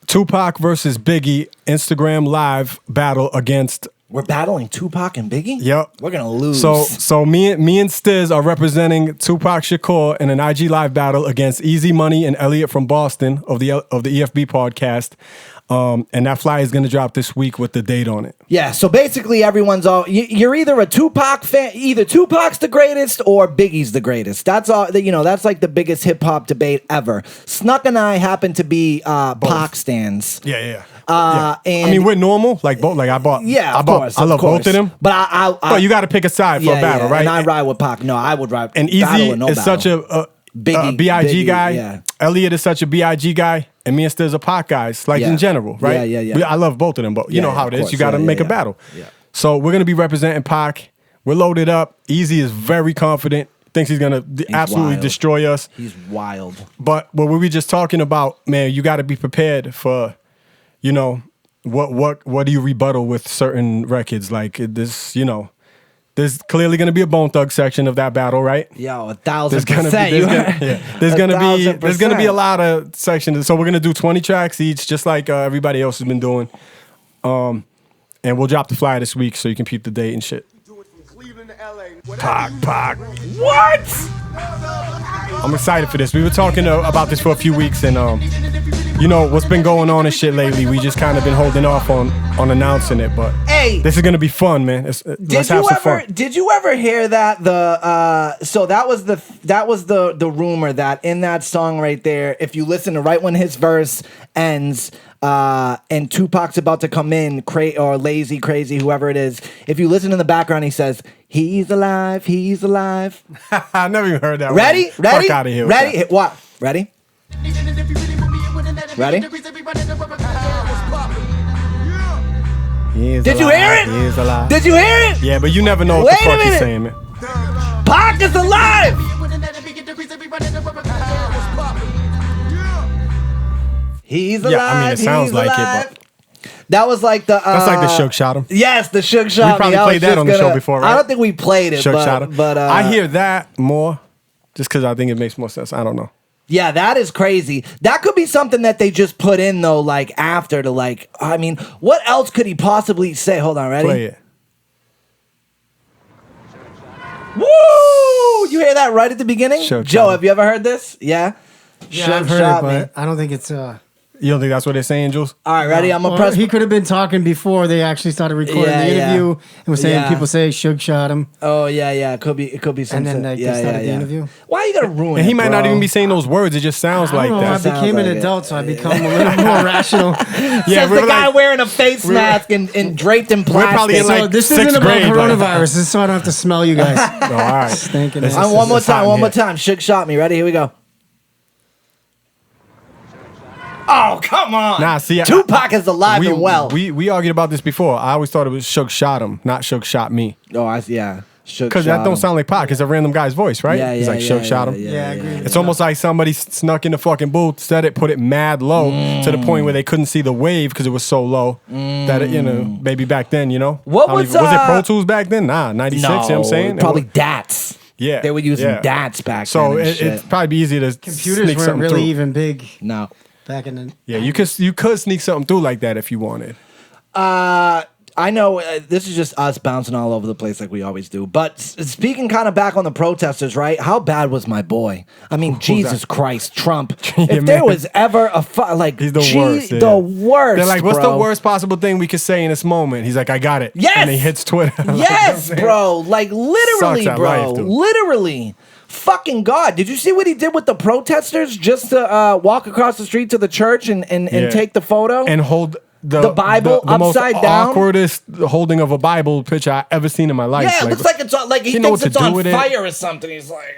Tupac versus Biggie Instagram Live battle against. We're battling Tupac and Biggie? Yep. We're gonna lose. So me and Stiz are representing Tupac Shakur in an IG Live battle against Easy Money and Elliot from Boston of the EFB podcast. And that flyer is going to drop this week with the date on it. Yeah, so basically everyone's you're either a Tupac fan, either Tupac's the greatest or Biggie's the greatest. That's all, that's like the biggest hip hop debate ever. Snuk and I happen to be Pac stans. Yeah. And I mean, we're normal. Like both. Like I bought. Yeah, of course. I love both of them. But but you got to pick a side for a battle, right? And I ride with Pac. No, I would ride. And Easy is such a Biggie guy. Yeah. Elliot is such a Big guy. And me and Stiz are Pac guys, like in general, right? Yeah. I love both of them, but you know how it is. Course. You got to make a battle. Yeah. So we're gonna be representing Pac. We're loaded up. Easy is very confident. Thinks he's gonna absolutely destroy us. He's wild. But what we were just talking about, man, you got to be prepared for, what do you rebuttal with certain records like this? There's clearly going to be a Bone Thug section of that battle, right? Yo, 1,000%. There's going to be a lot of sections. So we're going to do 20 tracks each, just like everybody else has been doing. And we'll drop the flyer this week so you can peep the date and shit. Pac. What? I'm excited for this. We were talking about this for a few weeks, and what's been going on and shit lately. We just kind of been holding off on announcing it, but this is gonna be fun, man. Let's have some fun. Did you ever hear that so that was the rumor that in that song right there, if you listen to right when his verse ends, and Tupac's about to come in, or Lazy, Crazy, whoever it is, if you listen in the background, he says, "He's alive, he's alive." I never even heard that. Ready? Fuck out of here. Ready? What? Ready? Ready? Did you hear it? He is alive. Did you hear it? Yeah, but you never know what the fuck he's saying, man. Pac is alive! He's alive. Yeah, I mean, it sounds like it, but that was like the. That's like the Shook Shot Him. Yes, the Shook Shot. We probably played that on the show before, right? I don't think we played it, Shook Shot Him. but I hear that more just because I think it makes more sense. I don't know. Yeah, that is crazy. That could be something that they just put in though, like after to like. I mean, what else could he possibly say? Hold on, ready? Play it. Woo! You hear that right at the beginning? Shook Joe, Shot Him. have you ever heard this? Yeah. Yeah, I've heard it, but I don't think it's. You don't think that's what they're saying, Jules? All right, ready? I'm gonna press. He could have been talking before they actually started recording the interview and was saying people say Suge shot him. Oh yeah. It could be something. And then they started the interview. Why you gotta ruin it? And he might not bro? even be saying those words. It just sounds like that. I became an adult, so I become a little more rational. Says the guy wearing a face mask and draped in plastic. We're probably in like this sixth isn't about grade, coronavirus. This is so I don't have to smell you guys. Oh, all right. Stinking. One more time. Shook shot me. Ready? Here we go. Oh, come on. Nah, see, Tupac is alive and well. We argued about this before. I always thought it was Shook Shot Him, not Shook Shot Me. Oh, yeah. Because that don't sound like Pac. It's a random guy's voice, right? Yeah, He's like, Shook shot him. Yeah, I agree. It's almost like somebody snuck in the fucking booth, said it, put it mad low to the point where they couldn't see the wave because it was so low that, maybe back then, What was it Pro Tools back then? Nah, 96, No, you know what I'm saying? probably DATs. Yeah. They were using DATs back so then. So it'd probably be easy to Computers sneak weren't something really through. even big No. back in the. Yeah, you could sneak something through like that if you wanted. I know this is just us bouncing all over the place like we always do. But speaking kind of back on the protesters, right? How bad was my boy? I mean, Jesus Christ, Trump. If there was ever a he's the worst. Yeah. The worst. They're like, what's bro. the worst possible thing we could say in this moment? He's like, I got it. Yes. And he hits Twitter. Yes, bro. Like literally, Sucks at bro. life, dude. Literally. Fucking God. Did you see what he did with the protesters just to walk across the street to the church and take the photo? And hold the Bible the most upside down? awkwardest holding of a Bible picture I ever seen in my life. Yeah, it looks like it's on, like he you know thinks what it's to do on with it. fire or something. He's like,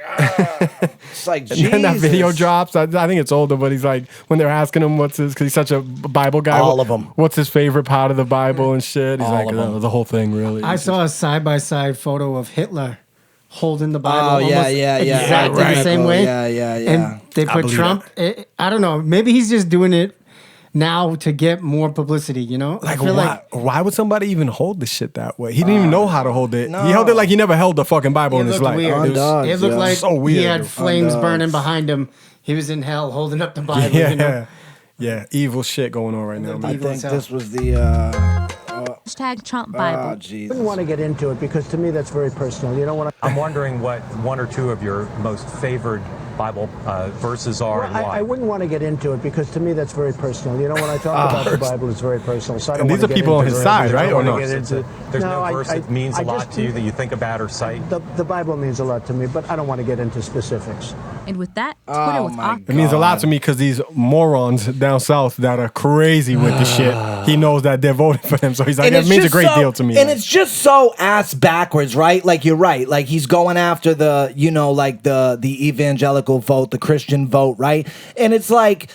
it's like, And Jesus. then that video drops. I think it's older, but he's like, when they're asking him what's his, because he's such a Bible guy. All of 'em. What's his favorite part of the Bible and shit? He's All like, of 'em. the whole thing, really. I saw a side-by-side photo of Hitler holding the Bible. Oh, yeah, almost yeah, yeah. exactly Right. the same way. Yeah, yeah, yeah. And they put believe Trump. I don't know. Maybe he's just doing it now to get more publicity. You know, Like, I feel why would somebody even hold the shit that way? He didn't even know how to hold it. no. He held it like he never held the fucking Bible in it his looked life. weird. It was- Undogs, It looked yeah. like So weird, he had dude. flames Undogs. burning behind him. He was in hell holding up the Bible. yeah, You know? yeah, evil shit going on right now, I man. think Evil this was the. Hashtag Trump Bible. Oh, jeez. I wouldn't want to get into it because to me that's very personal. You don't want to. I'm wondering what one or two of your most favored Bible verses are and why. I wouldn't want to get into it because to me that's very personal. You know, when I talk about the Bible, it's very personal. So I don't And these want are to get people on into his it. side, I right? don't Or want no? to get into- There's No, no verse that means a lot to you that you think about or cite? The Bible means a lot to me, but I don't want to get into specifics. And with that, Twitter was off. It means a lot to me because these morons down south that are crazy with the shit, he knows that they're voting for him. So he's like, And that it's means a just great so- deal to me. And it's just so ass backwards, right? Like you're right. Like he's going after the, like the evangelical vote, the Christian vote, right? And it's like,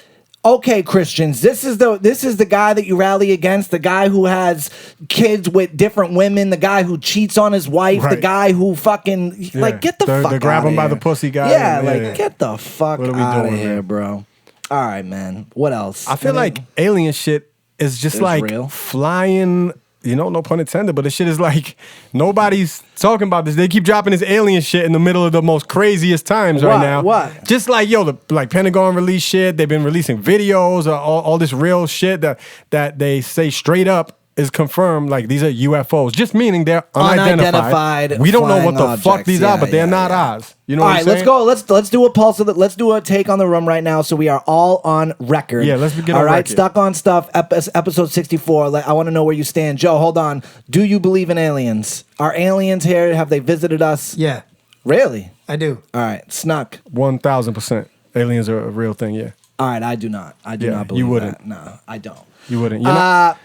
okay, Christians, this is the guy that you rally against, the guy who has kids with different women, the guy who cheats on his wife, the Right. guy who fucking like get the fuck the grab outta him by here. the pussy guy. Yeah, Yeah, like yeah. get the fuck What are we out of doing, here, man? bro. All right, man. What else? I feel like alien shit is just It's like real. flying, no pun intended, but this shit is like nobody's talking about this. They keep dropping this alien shit in the middle of the most craziest times right What? now. What? Just like, like Pentagon release shit. They've been releasing videos, all this real shit that they say straight up is confirmed. Like these are UFOs, just meaning they're unidentified. We don't know what the flying fuck objects. these Yeah, are, but they're yeah, not yeah. ours. You know all what right, I'm let's saying? go. Let's do a pulse of it. Let's do a take on the room right now, so we are all on record. Yeah, let's get all on right, record. Stuck on Stuff, episode 64. I want to know where you stand, Joe. Hold on. Do you believe in aliens? Are aliens here? Have they visited us? Yeah, Really? I do. All right, Snuk. 1000%. Aliens are a real thing. Yeah, All right, I do not. I do Yeah, not believe you wouldn't. that. No, I don't. you wouldn't. You're not-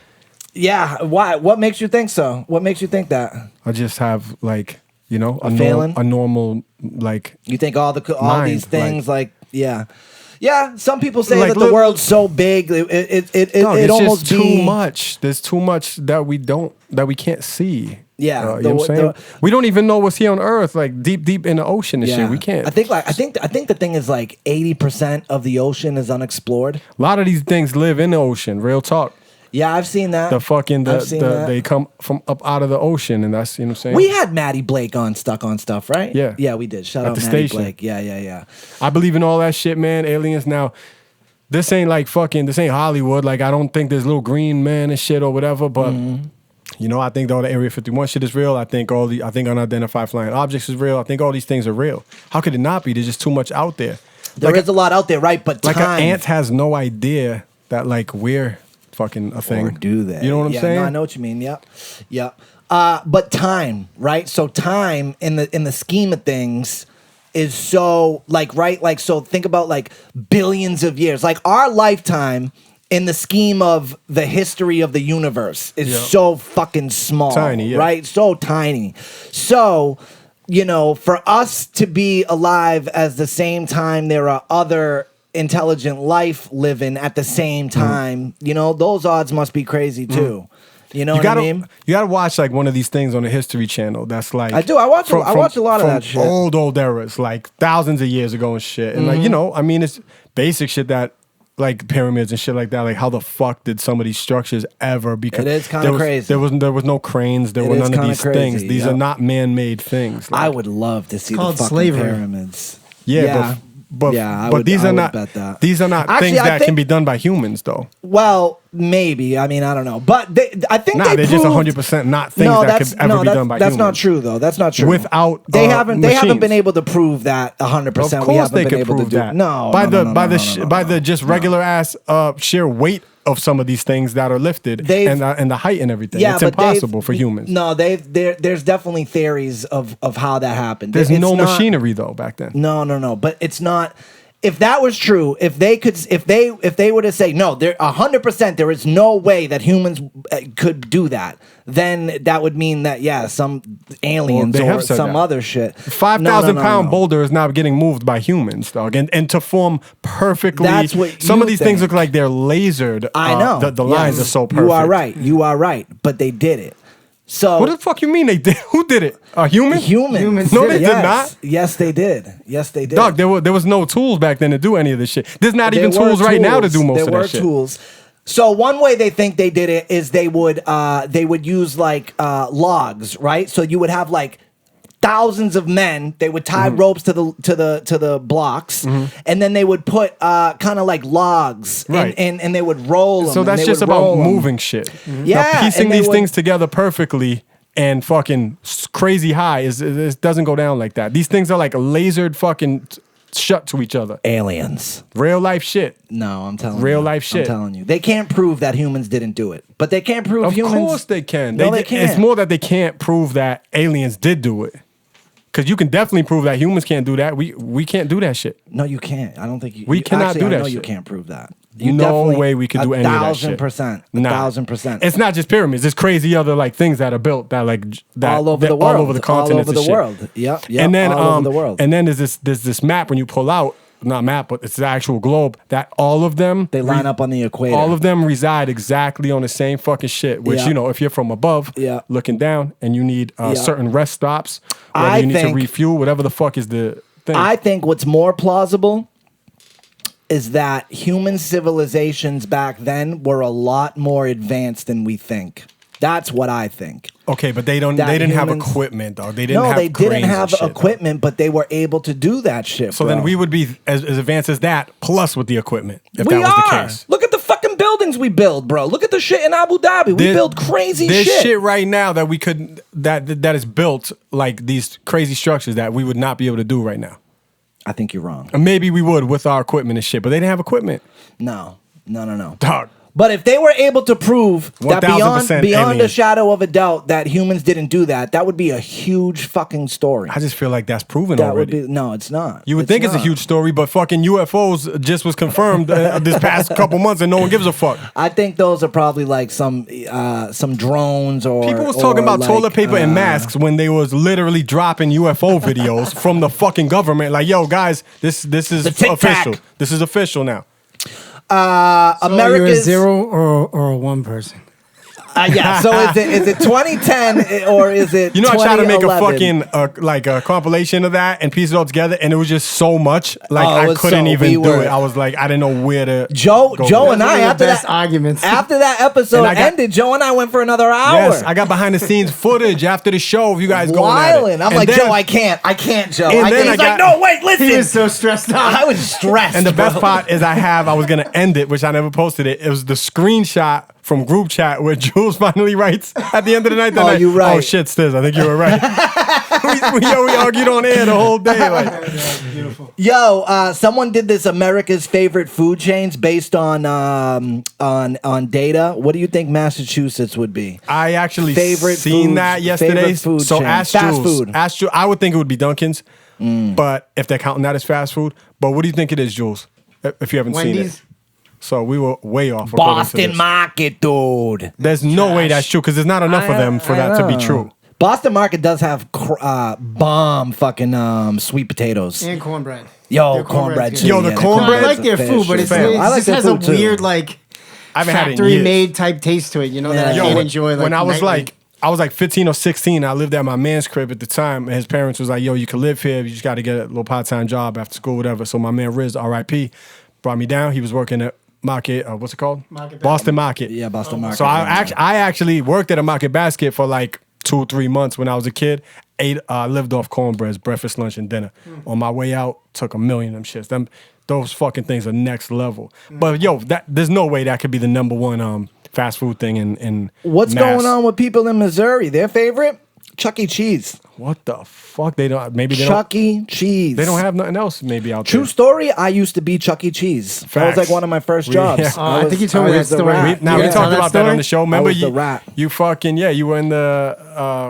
Yeah. Why? What makes you think so? What makes you think that? I just have like a feeling? normal like. You think all Mind, these things yeah. Some people say Like, that the look- world's so big, it Dog, it's almost just too be much. There's too much that we can't see. Yeah, you know what I'm saying? We don't even know what's here on Earth, like deep in the ocean and shit. We can't. I think the thing is like 80% of the ocean is unexplored. A lot of these things live in the ocean. Real talk. Yeah, I've seen that. The I've seen that. they come from up out of the ocean, and that's, you know what I'm saying. We had Maddie Blake on Stuck on Stuff, right? Yeah. Yeah, we did. Shout At out the Maddie station. Blake. Yeah. I believe in all that shit, man. Aliens. Now, this ain't like this ain't Hollywood. Like, I don't think there's little green man and shit or whatever, but I think all the Area 51 shit is real. I think unidentified flying objects is real. I think all these things are real. How could it not be? There's just too much out there. There is a lot out there, right? But Like time. an ant has no idea that like we're fucking a thing. Or do they? You know what I'm saying? No, I know what you mean. Yep. But time, right? So time in the scheme of things is so so think about like billions of years. Like our lifetime in the scheme of the history of the universe is so fucking small. Tiny, yeah. Right? So tiny. So, for us to be alive at the same time there are other intelligent life living at the same time, those odds must be crazy too. You know what I mean? You gotta watch like one of these things on the History Channel. That's like I do. I watch a lot of that shit. Old eras, like thousands of years ago and shit. And like I mean, it's basic shit that like pyramids and shit like that. Like how the fuck did some of these structures ever? Because it is kind of crazy. There was no cranes. There were none of these things. These are not man-made things. Like, I would love to see the fucking slavery. pyramids. Yeah. But these are not things that can be done by humans, though. Well, maybe. I mean, I don't know. But I think they're just 100% not things that could ever be done by humans. That's not true, though. That's not true. Without they haven't been able to prove that 100%. Of course, they could prove that. No, by the just regular ass sheer weight of some of these things that are lifted and the height and everything. Yeah, it's impossible for humans. No, there's definitely theories of how that happened. There's no machinery though back then. No. But it's not. If that was true, if they were to say no, there 100%, there is no way that humans could do that, then that would mean that some aliens or some other shit. 5,000 pound boulder is now getting moved by humans, dog, and to form perfectly. That's what some of these things look like they're lasered. I know the lines are so perfect. You are right, but they did it. So what the fuck you mean they did? Who did it? A human? Humans. No, they did not. Yes, they did. Yes, they did. Dog, there was no tools back then to do any of this shit. There's not even tools right now to do most of that shit. There were tools. So one way they think they did it is they would use like logs, right? So you would have like thousands of men. They would tie ropes to the blocks, and then they would put kind of like logs, and they would roll them. So that's just about moving shit. Yeah, now, piecing these things together perfectly and fucking crazy high it doesn't go down like that. These things are like lasered fucking shut to each other. Aliens. Real life shit. No, I'm telling you. Real life shit. I'm telling you. They can't prove that humans didn't do it. But they can't prove humans. Of course they can. No, they can't. It's more that they can't prove that aliens did do it. Because you can definitely prove that humans can't do that. We can't do that shit. No, you can't. I don't think you. We cannot do that. I know shit. You can't prove that. No way we could do any of that shit. 1,000%. Nah. 1,000%. It's not just pyramids. It's crazy other like things that are built that all over the world, all over the continents, all over the world. Yep. And then all over the world. And then there's this map when you pull out. Not map, but it's the actual globe that all of them they line up on the equator. All of them reside exactly on the same fucking shit. Which if you're from above, looking down, and you need certain rest stops, whether you need to refuel, whatever the fuck is the thing. I think what's more plausible is that human civilizations back then were a lot more advanced than we think. That's what I think. Okay, but they didn't have equipment, dog. They didn't have equipment, but they were able to do that shit. So then we would be as advanced as that, plus with the equipment, if we that was are. the case. Look at the fucking buildings we build, bro. Look at the shit in Abu Dhabi. We build crazy shit. There's shit right now that we could that is built like these crazy structures that we would not be able to do right now. I think you're wrong. And maybe we would with our equipment and shit, but they didn't have equipment. No. Dog. But if they were able to prove that beyond a shadow of a doubt that humans didn't do that, that would be a huge fucking story. I just feel like that's proven already. No, it's not. You would think it's a huge story, but fucking UFOs just was confirmed this past couple months, and no one gives a fuck. I think those are probably like some drones or people was talking about like, toilet paper and masks when they was literally dropping UFO videos from the fucking government. Like, yo, guys, this is official. This is official now. America's you're a 0 or a 1 person. Yeah. So is it 2010 or is it? I tried to make a fucking a compilation of that and piece it all together, and it was just so much. Like I couldn't even do it. I was like, I didn't know where to. Joe and I after that arguments after that episode ended, Joe and I went for another hour. Yes, I got behind the scenes footage after the show of you guys going at it. I'm like, Joe, I can't, Joe. And then he's like, no, wait, listen. He was so stressed out. I was stressed. And the best part is I was gonna end it, which I never posted it. It was the screenshot from group chat where Jules finally writes at the end of the night. You right. Oh shit, Stiz, I think you were right. we argued on air the whole day. Like. Beautiful. Yo, someone did this America's favorite food chains based on data. What do you think Massachusetts would be? I actually seen that yesterday. Food so chain. ask fast Jules. food. Ask Jules. I would think it would be Dunkin's, but if they're counting that as fast food. But what do you think it is, Jules? If you haven't seen it. So we were way off. Boston Market, dude. There's no way that's true because there's not enough of them for that to be true. Boston Market does have bomb fucking sweet potatoes. And cornbread. Yo, cornbread too. Yo, the cornbread. I like their food, but it has a weird like haven't had it in factory years. made type taste to it. You know that I can't enjoy. Like, when I was nightly. I was like 15 or 16. I lived at my man's crib at the time, and his parents was like, "Yo, you can live here. You just got to get a little part-time job after school, whatever." So my man Riz, R.I.P., brought me down. He was working at Market. What's it called? Boston Market. Yeah, Boston Market. So I actually worked at a Market Basket for like 2-3 months when I was a kid. Lived off cornbreads, breakfast, lunch, and dinner. On my way out, took 1 million of them shits. Those fucking things are next level. But yo, there's no way that could be the number one fast food thing in What's mass. going on with people in Missouri? Their favorite? Chuck E. Cheese. What the fuck? They don't. Maybe they Chuck don't. E. Cheese. They don't have nothing else. Maybe out True there. story. I used to be Chuck E. Cheese. That was Facts. like one of my first Yeah. jobs. I think you told me that was the story. rat. We talked about that on the show. Remember was the rat. you fucking you were in the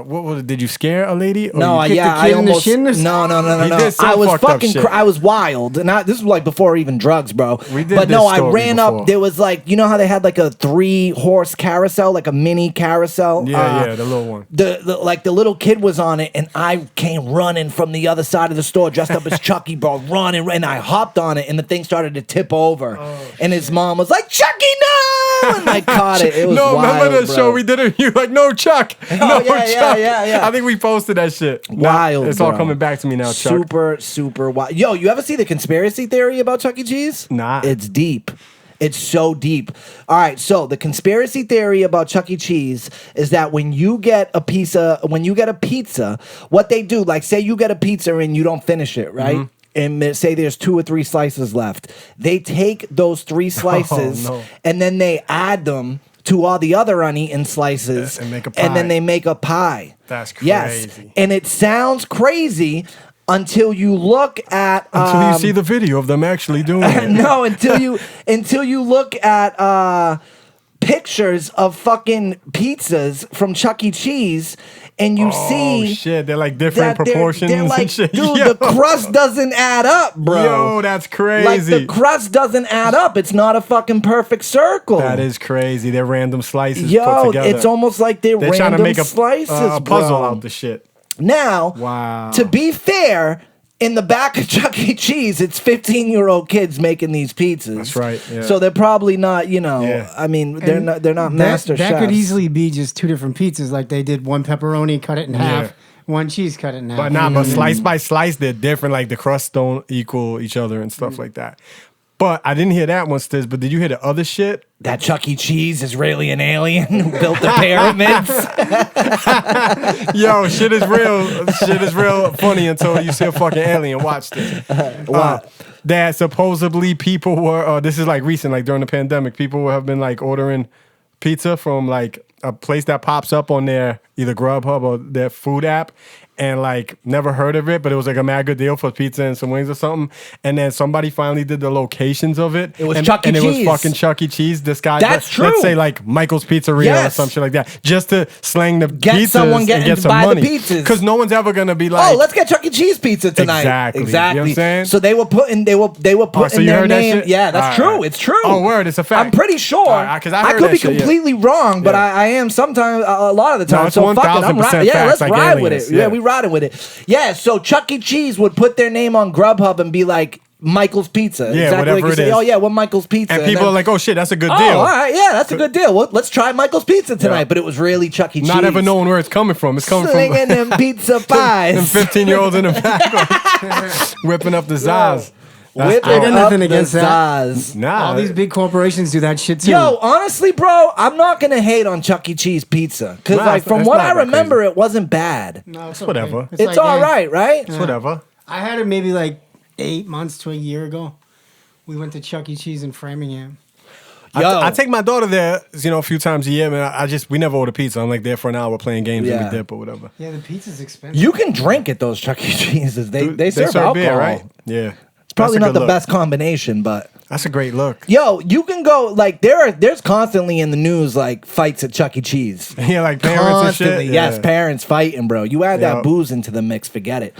what was it? Did you scare a lady? Or No, you kicked yeah, the kid I in the almost shin or something? He no. did some I was fucked up fucking. shit. I was wild, and this was like before even drugs, bro. We did but this no, I story ran before. up. There was like, you know how they had like a 3-horse carousel, like a mini carousel. Yeah, the little one. The little kid was on it, and I came running from the other side of the store, dressed up as Chucky, bro, running, and I hopped on it, and the thing started to tip over, and his mom was like, "Chucky, no!" And I caught it. It was no, wild, remember the bro. show we did it? You like, no, Chuck. No, yeah, Chuck. yeah. I think we posted that shit. Wild, It's all bro. coming back to me now, Chuck. Super wild. Yo, you ever see the conspiracy theory about Chuck E. Cheese? Nah. It's deep. It's so deep. All right, so the conspiracy theory about Chuck E. Cheese is that when you get a pizza, what they do, like say you get a pizza and you don't finish it, right? Mm-hmm. And say there's 2 or 3 slices left. They take those 3 slices no. and then they add them to all the other uneaten slices, And make a and then pie. they make a pie. That's Yes, crazy. and it sounds crazy until you look at Until you see the video of them actually doing it. no, until you look at pictures of fucking pizzas from Chuck E. Cheese, and you Oh see shit, they're like different that proportions they're like, and shit. dude, Yo. the crust doesn't add up, bro. Yo, that's crazy. Like the crust doesn't add up. It's not a fucking perfect circle. That is crazy. They're random slices put Yo, together. it's almost like they're trying random to make a slices, puzzle bro. out the shit. Now, Wow. to be fair, in the back of Chuck E. Cheese, it's 15-year-old kids making these pizzas. That's right, yeah. So they're probably not, Yeah. I mean, they're And not master That chefs. could easily be just 2 different pizzas. Like they did one pepperoni, cut it in half. Yeah. One cheese, cut it in half. But slice by slice, they're different. Like the crusts don't equal each other and stuff like that. But I didn't hear that one, Stiz. But did you hear the other shit? That Chuck E. Cheese Israeli alien who built the pyramids. Yo, shit is real. Shit is real funny until you see a fucking alien. Watch this. What? That supposedly people were. This is like recent, like during the pandemic, people have been like ordering pizza from like a place that pops up on their either Grubhub or their food app. And like never heard of it, but it was like a mad good deal for pizza and some wings or something. And then somebody finally did the locations of it. It was and, Chuck E. and Cheese. it was fucking Chuck E. Cheese. This guy, That's true. Let's say like Michael's Pizzeria or Yes. some shit like that, just to slang the Get pizzas someone and getting get to some buy the money. pizzas. Because no one's ever gonna be like, Oh, let's get Chuck E. Cheese pizza tonight. Exactly. You know what I'm saying? So they were putting Oh, so you their heard that name. shit? Yeah, that's All true. right. It's true. Oh, word, it's a fact. I'm pretty sure. All right, 'cause I heard could that be shit, yeah. completely wrong, but Yeah. I am sometimes a lot of the time. No, it's so fuck it. 1000% Yeah, facts, let's like ride with it. aliens, Yeah, yeah. we riding with it. Yeah, so Chuck E. Cheese would put their name on Grubhub and be like Michael's Pizza. Yeah, exactly whatever like you it say. is. Oh yeah, what Michael's Pizza? and people then- are like, oh shit, that's a good Oh, deal. all right, yeah, that's a good deal. Well, let's try Michael's Pizza tonight. Yeah. But it was really Chuck E. Cheese. Not ever knowing where it's coming from. It's coming Slinging from them pizza pies. them 15-year-olds in the back like, whipping up the zaz. Whipping I got up nothing the against that. zaz. Nah, All these big corporations do that shit too. Yo, honestly, bro, I'm not gonna hate on Chuck E. Cheese pizza because, Nah, like, it's- from it's what not I that remember, crazy. it wasn't bad. No, it's whatever. okay. It's like, all yeah. right, right? it's whatever. I had it maybe like 8 months to a year ago. We went to Chuck E. Cheese in Framingham. Yo, I take my daughter there, a few times a year, man. We never order pizza. I'm like there for an hour playing games and Yeah. we dip or whatever. Yeah, the pizza's expensive. you can drink at those Chuck E. Cheeses. They serve alcohol. beer, right? Yeah. It's probably That's a not good the look. best combination, but That's a great look. yo, you can go like there's constantly in the news like fights at Chuck E. Cheese. Yeah, like parents Constantly, and shit. yes, Yeah. parents fighting, bro. You add Yeah. that booze into the mix, forget it.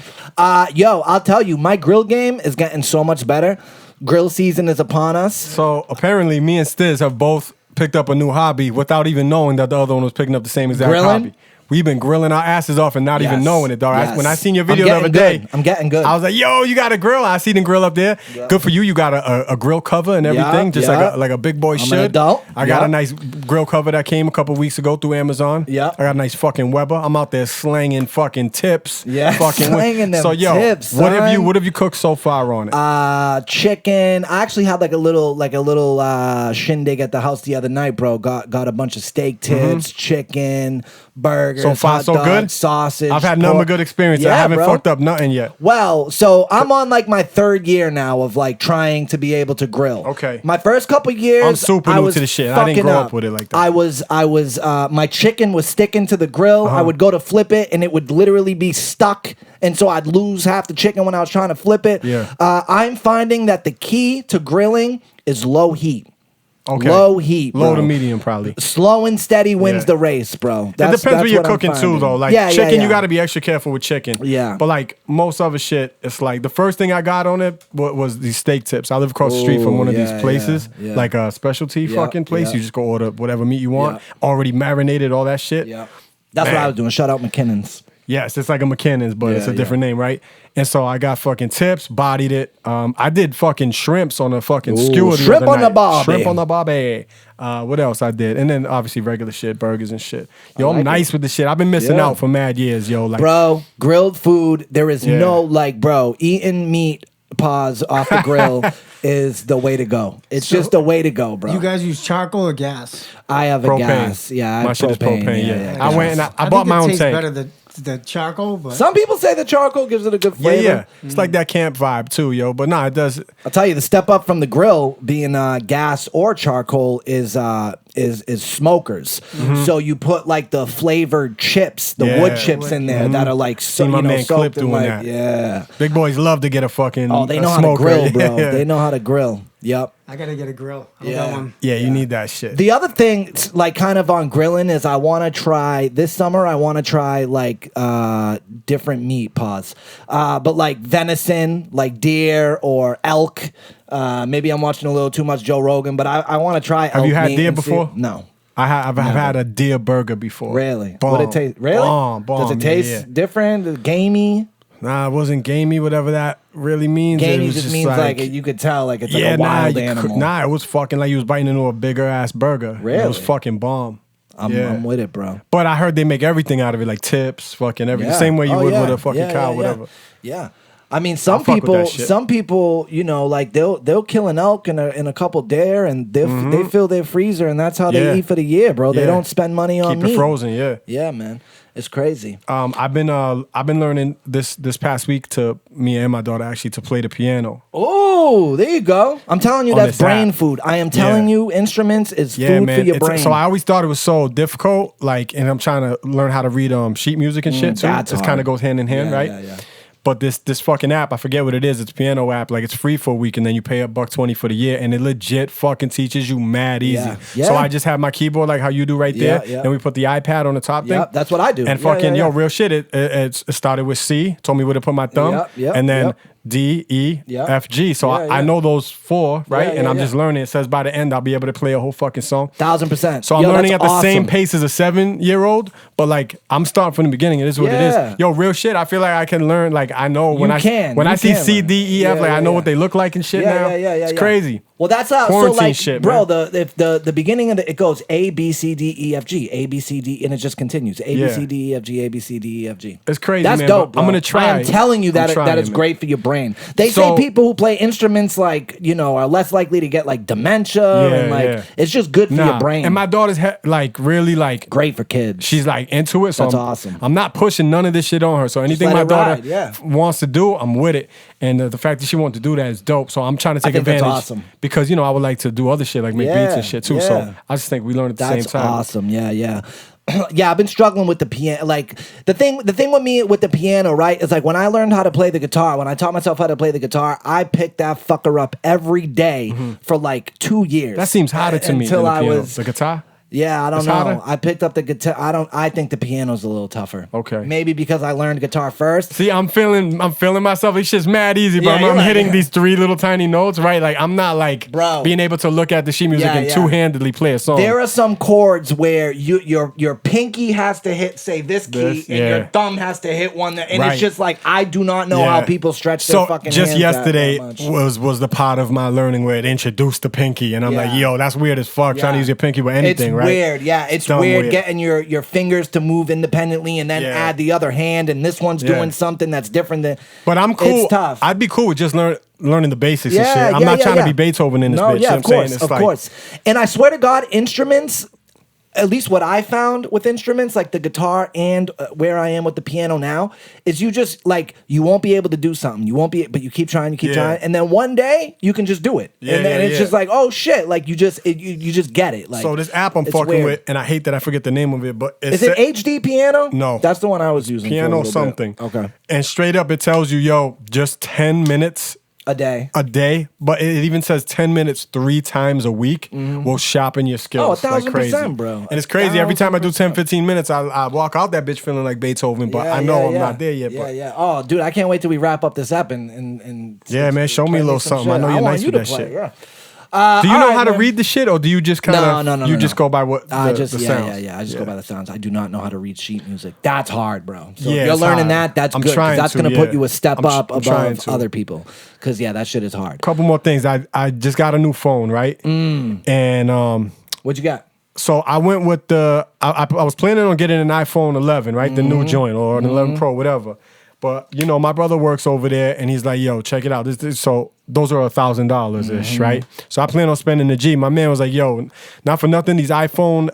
Yo, I'll tell you, my grill game is getting so much better. Grill season is upon us. So apparently, me and Stiz have both picked up a new hobby without even knowing that the other one was picking up the same exact Grilling? hobby. we've been grilling our asses off and not even knowing it, dog. Yes. When I seen your I'm video the other getting day, I'm getting good. I was like, yo, you got a grill? I see the grill up there. Yeah. Good for you. You got a grill cover and everything, just like a big boy I'm should. an adult. I got a nice grill cover that came a couple weeks ago through Amazon. Yeah. I got a nice fucking Weber. I'm out there slanging fucking tips. Yeah, fucking slanging them So yo, tips, what have son. you cooked so far on it? Chicken. I actually had like a little shindig at the house the other night, bro. Got a bunch of steak tips, chicken, burgers, So far, hot so dogs, good? sausage. I've had nothing but pork. good experience. Yeah, I haven't bro. fucked up nothing yet. Well, so I'm on like my 3rd year now of like trying to be able to grill. Okay. My first couple years, I'm super I new was to the shit. I didn't fucking grow up with it like that. I was my chicken was sticking to the grill. I would go to flip it and it would literally be stuck. And so I'd lose half the chicken when I was trying to flip it. Yeah. I'm finding that the key to grilling is low heat. Okay. Low heat, Low bro. to medium, probably. Slow and steady wins Yeah. the race, bro. It depends what you're cooking I'm too, finding. though. Like Yeah, yeah, chicken, yeah. you got to be extra careful with chicken. Yeah. But like most other shit, it's like the first thing I got on it was these steak tips. I live across the street from one of these yeah, places, yeah. like a specialty Yeah, fucking place. yeah. You just go order whatever meat you want, Yeah. already marinated, all that shit. Yeah. That's what Man. I was doing. Shout out McKinnon's. Yes, it's like a McKinnon's, but it's a Yeah, different name, right? And so I got fucking tips, bodied it. I did fucking shrimps on a fucking skewer. shrimp other on the night. barbie. Shrimp on the barbie. What else I did? And then obviously regular shit, burgers and shit. Yo, like I'm nice with the shit. I've been missing Yeah. out for mad years, yo. Like, Bro, grilled food, there is Yeah. no like, bro, eating meat paws off the grill is the way to go. It's just the way to go, bro. You guys use charcoal or gas? I have a propane. gas. Yeah, I have My shit is propane. Yeah. I went and I think bought my it own tastes tank. better the charcoal, but Some people say the charcoal gives it a good Yeah, flavor. yeah. It's like that camp vibe too, yo. But nah, it does. I'll tell you, the step up from the grill being gas or charcoal is smokers. So you put like the flavored chips, the Yeah. wood chips in there that are like so Seen my man soaked Clip in, doing like, that. yeah. Big boys love to get a fucking. Oh, they a know how to smoker. grill, bro. Yeah. They know how to grill. Yep. I gotta get a grill. I Yeah. got one. Yeah, you need that shit. The other thing, like kind of on grilling, is I want to try this summer. I want to try like different meat paws, but like venison, like deer or elk. Maybe I'm watching a little too much Joe Rogan, but I want to try. Have you elk had meat deer and see- before? No. I've had a deer burger before. Really? Bomb. What it taste? Really? Bomb, Does it yeah, taste yeah. different? Gamey? Nah, it wasn't gamey, whatever that really means. It Gamey was just means like you could tell like it's like a wild animal. Nah, it was fucking like you was biting into a bigger ass burger. It was Really? fucking bomb. I'm with it, bro. But I heard they make everything out of it, like tips, fucking everything. Yeah. Same way you Oh, would yeah. with a fucking Yeah, cow, yeah, whatever. Yeah. I mean, some fuck with that people, shit. you know, like they'll kill an elk and a couple deer, and they fill their freezer, and that's how Yeah. they eat for the year, bro. They Yeah. don't spend money on Keep meat. it frozen, yeah. Yeah, man, it's crazy. I've been learning this past week me and my daughter actually to play the piano. Oh, there you go. I'm telling you, On that's this brain app. food. I am telling Yeah. you, instruments is Yeah, food man. for your It's- brain. So I always thought it was so difficult, like, and I'm trying to learn how to read sheet music and shit too. that's It hard. kind of goes hand in hand, Yeah, right? yeah. But this fucking app, I forget what it is. It's a piano app. Like it's free for a week, and then you pay $120 for the year, and it legit fucking teaches you mad easy. Yeah. Yeah. So I just have my keyboard like how you do right there. Yeah, yeah. Then we put the iPad on the top thing. Yep, that's what I do. And Yeah, fucking yeah, yeah. yo, real shit. It started with C. Told me where to put my thumb, Yep, yep, and then yep. D, E, Yep. F, G. So Yeah, I yeah. know those four, right? Yeah, and yeah, I'm yeah. just learning. It says by the end I'll be able to play a whole fucking song. 1000%. So I'm Yo, learning at that's the same awesome. pace as a 7-year-old, but like I'm starting from the beginning. It is what it Yeah. is. Yo, real shit. I feel like I can learn. Like I know when You I can. when You I see can C, learn. D, E, F, Yeah, like I yeah, know yeah. what they look like and shit Yeah, now. yeah, yeah, yeah, It's yeah. crazy. Well, that's how. So Quarantine like, shit, bro, man. the beginning of it goes A B C D E F G, A B C D, and it just continues. A B Yeah. C D E F G, A B C D E F G. It's crazy, That's man, dope. but I'm bro. gonna try. I am telling you that I'm trying, that is man. great for your brain. They So- say people who play instruments like are less likely to get like dementia and like yeah. it's just good for your brain. And my daughter's like really like great for kids. She's like into it. So That's I'm, awesome. I'm not pushing none of this shit on her. So anything let my it daughter ride, yeah. wants to do, I'm with it. And the fact that she wants to do that is dope. So I'm trying to take think that's advantage awesome. because I would like to do other shit like make beats Yeah, and shit too. yeah. So I just think we learn at the That's same time. awesome. Yeah, yeah. Yeah, I've been struggling with the piano. Like the thing with me with the piano, right? Is like when I learned how to play the guitar. When I taught myself how to play the guitar, I picked that fucker up every day for like 2 years. That seems harder to me until than the I piano. was. The guitar. Yeah, I don't It's know. harder? I picked up the guitar. I think the piano's a little tougher. Okay. Maybe because I learned guitar first. See, I'm feeling myself. It's just mad easy, but Yeah, you're I'm like- hitting these 3 little tiny notes, right? Like I'm not like being able to look at the sheet music Yeah, and yeah. two-handedly play a song. There are some chords where your pinky has to hit, say, this key, This, and yeah. your thumb has to hit one, and Right. it's just like, I do not know how people stretch their fucking just hands yesterday that much. was the part of my learning where it introduced the pinky, and I'm like, Yeah. yo, that's weird as fuck. Trying to Yeah. use your pinky with anything, It's right? weird, yeah. It's dumb weird getting your fingers to move independently and then Yeah. add the other hand, and this one's Yeah. doing something that's different than. But I'm cool. It's tough. I'd be cool with just learning the basics and Yeah, shit. I'm yeah, not yeah, trying yeah. to be Beethoven in this No, bitch. yeah, you know of what I'm course, saying? of It's course. And I swear to God, instruments. At least what I found with instruments like the guitar and where I am with the piano now is you just like you won't be able to do something. You won't be, but you keep trying, and then one day you can just do it, Yeah, and then yeah, it's yeah. just like, oh shit, like you just get it. Like So this app I'm it's fucking weird. with, and I hate that I forget the name of it, but Is it HD piano? No. That's the one I was using. for a piano little bit. something. Okay. And straight up, it tells you, yo, just 10 minutes A day. but it even says 10 minutes 3 times a week will sharpen your skills. Oh, 1,000%, like crazy. bro. And it's crazy. Every time I do 10, 15 minutes, I walk out that bitch feeling like Beethoven, but I know I'm not there yet. Yeah, but yeah. Oh, dude, I can't wait till we wrap up this app and yeah, man, show me play a little some something. I shit. know you're want nice you with to that play, shit. Yeah. Do you know all right, how to man. read the shit, or do you just kind of No, just go by what I the, just the yeah, sounds? yeah. I just go by the sounds. I do not know how to read sheet music. That's hard, bro. So Yeah, if you're it's learning hard. that, that's I'm good. 'Cause trying that's to, gonna yeah. put you a step I'm trying above to. other people. Because yeah, that shit is hard. Couple more things. I just got a new phone, right? And What'd you got? so I went with I was planning on getting an iPhone 11, right? The new joint, or an 11 Pro, whatever. But you know, my brother works over there, and he's like, "Yo, check it out." So those are $1,000 ish, right? So I plan on spending the G. My man was like, "Yo, not for nothing, these iPhone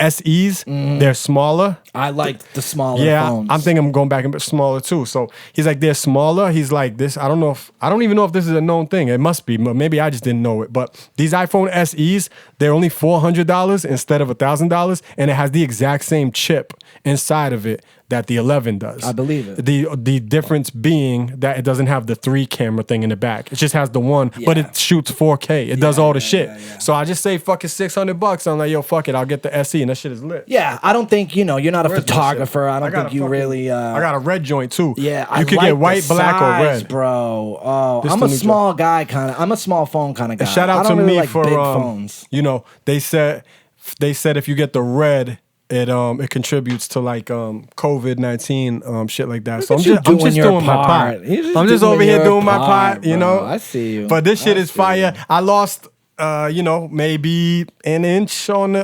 SEs, they're smaller." I like the smaller Yeah, phones. I'm thinking I'm going back a bit smaller too. So he's like, they're smaller. He's like, this. I don't even know if this is a known thing. It must be, but maybe I just didn't know it. But these iPhone SEs, they're only $400 instead of $1,000, and it has the exact same chip inside of it that the 11 does. I believe it. The difference being that it doesn't have the 3 camera thing in the back. It just has the one, but Yeah. it shoots 4K. It does all the shit. So I just say fucking $600. I'm like, yo, fuck it. I'll get the SE, and that shit is lit. Yeah, I don't think you're not a Where's my photographer. shit? I don't got think a you fucking- really. I got a red joint too. Yeah, you I could like get white, the black, or size, red, bro. Oh, This I'm the a new small guy kind of. I'm a small phone kind of guy. And shout I out don't to really me like for big phones. you know, they said if you get the red, it contributes to like COVID-19 shit like that. So I'm at you just doing your doing my part. part. You're just I'm just doing over here your doing my part, part, you bro. know. I see you. But this shit I is see fire. you. I lost maybe an inch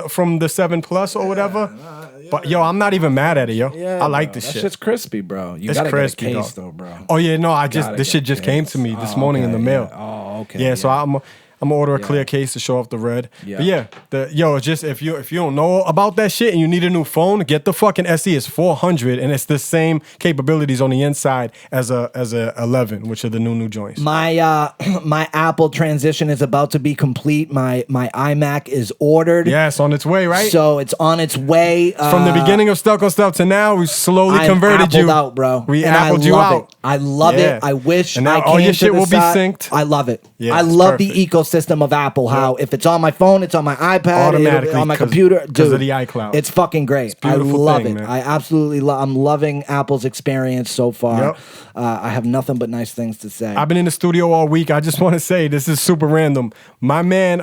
from the 7 Plus or whatever. But yo, I'm not even mad at it, yo. Yeah, I like bro. this That shit. shit's crispy, bro. You It's gotta crispy, get a case dog. though, bro. Oh yeah, no, Gotta this get shit just came to me this morning in the okay, mail. yeah. Oh, okay. Yeah, so I'm gonna order a clear case to show off the red. Yeah. But yeah, it's just if you don't know about that shit and you need a new phone, get the fucking SE. It's $400 and it's the same capabilities on the inside as a 11, which are the new joints. My my Apple transition is about to be complete. My iMac is ordered. Yeah, it's on its way, right? So it's on its way. From the beginning of Stuck on Stuff to now, we slowly I'm converted appled you out, bro. We And appled I you love out. it. I love Yeah. it. I wish And now I all came your to shit the will be side. synced. I love it. Yeah, I it's love perfect. the ecosystem of Apple. How if it's on my phone, it's on my iPad, Automatically, on my 'cause- computer. 'cause of Dude, the iCloud. It's fucking great. It's a beautiful I love thing, it. man. I absolutely love. I'm loving Apple's experience so far. Yep. I have nothing but nice things to say. I've been in the studio all week. I just want to say this is super random. My man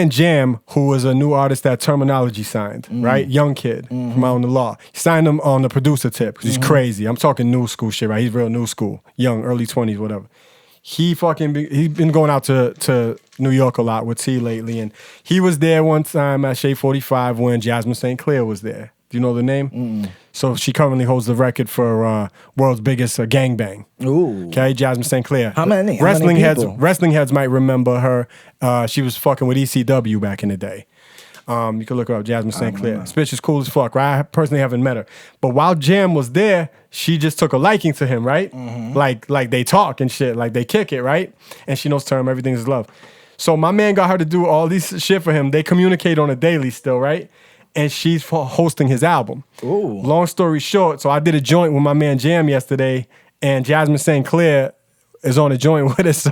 Jam, who is a new artist that Terminology signed, right? Young kid from out on the law. He signed him on the producer tip because he's crazy. I'm talking new school shit, right? He's real new school, young, early 20s, whatever. He's been going out to New York a lot with T lately, and he was there one time at Shea 45 when Jasmine St. Clair was there. Do you know the name? So she currently holds the record for world's biggest gangbang. Ooh. Okay, Jasmine St. Clair. How many? How Wrestling many heads. people? Wrestling heads might remember her. She was fucking with ECW back in the day. You can look her up, Jasmine St. Clair. This bitch is cool as fuck, right? I personally haven't met her. But while Jam was there, she just took a liking to him, right? Like they talk and shit, like they kick it, right? And she knows term, everything is love. So my man got her to do all these shit for him. They communicate on a daily still, right? And she's hosting his album. Ooh. Long story short, so I did a joint with my man Jam yesterday, and Jasmine St. Clair is on a joint with us.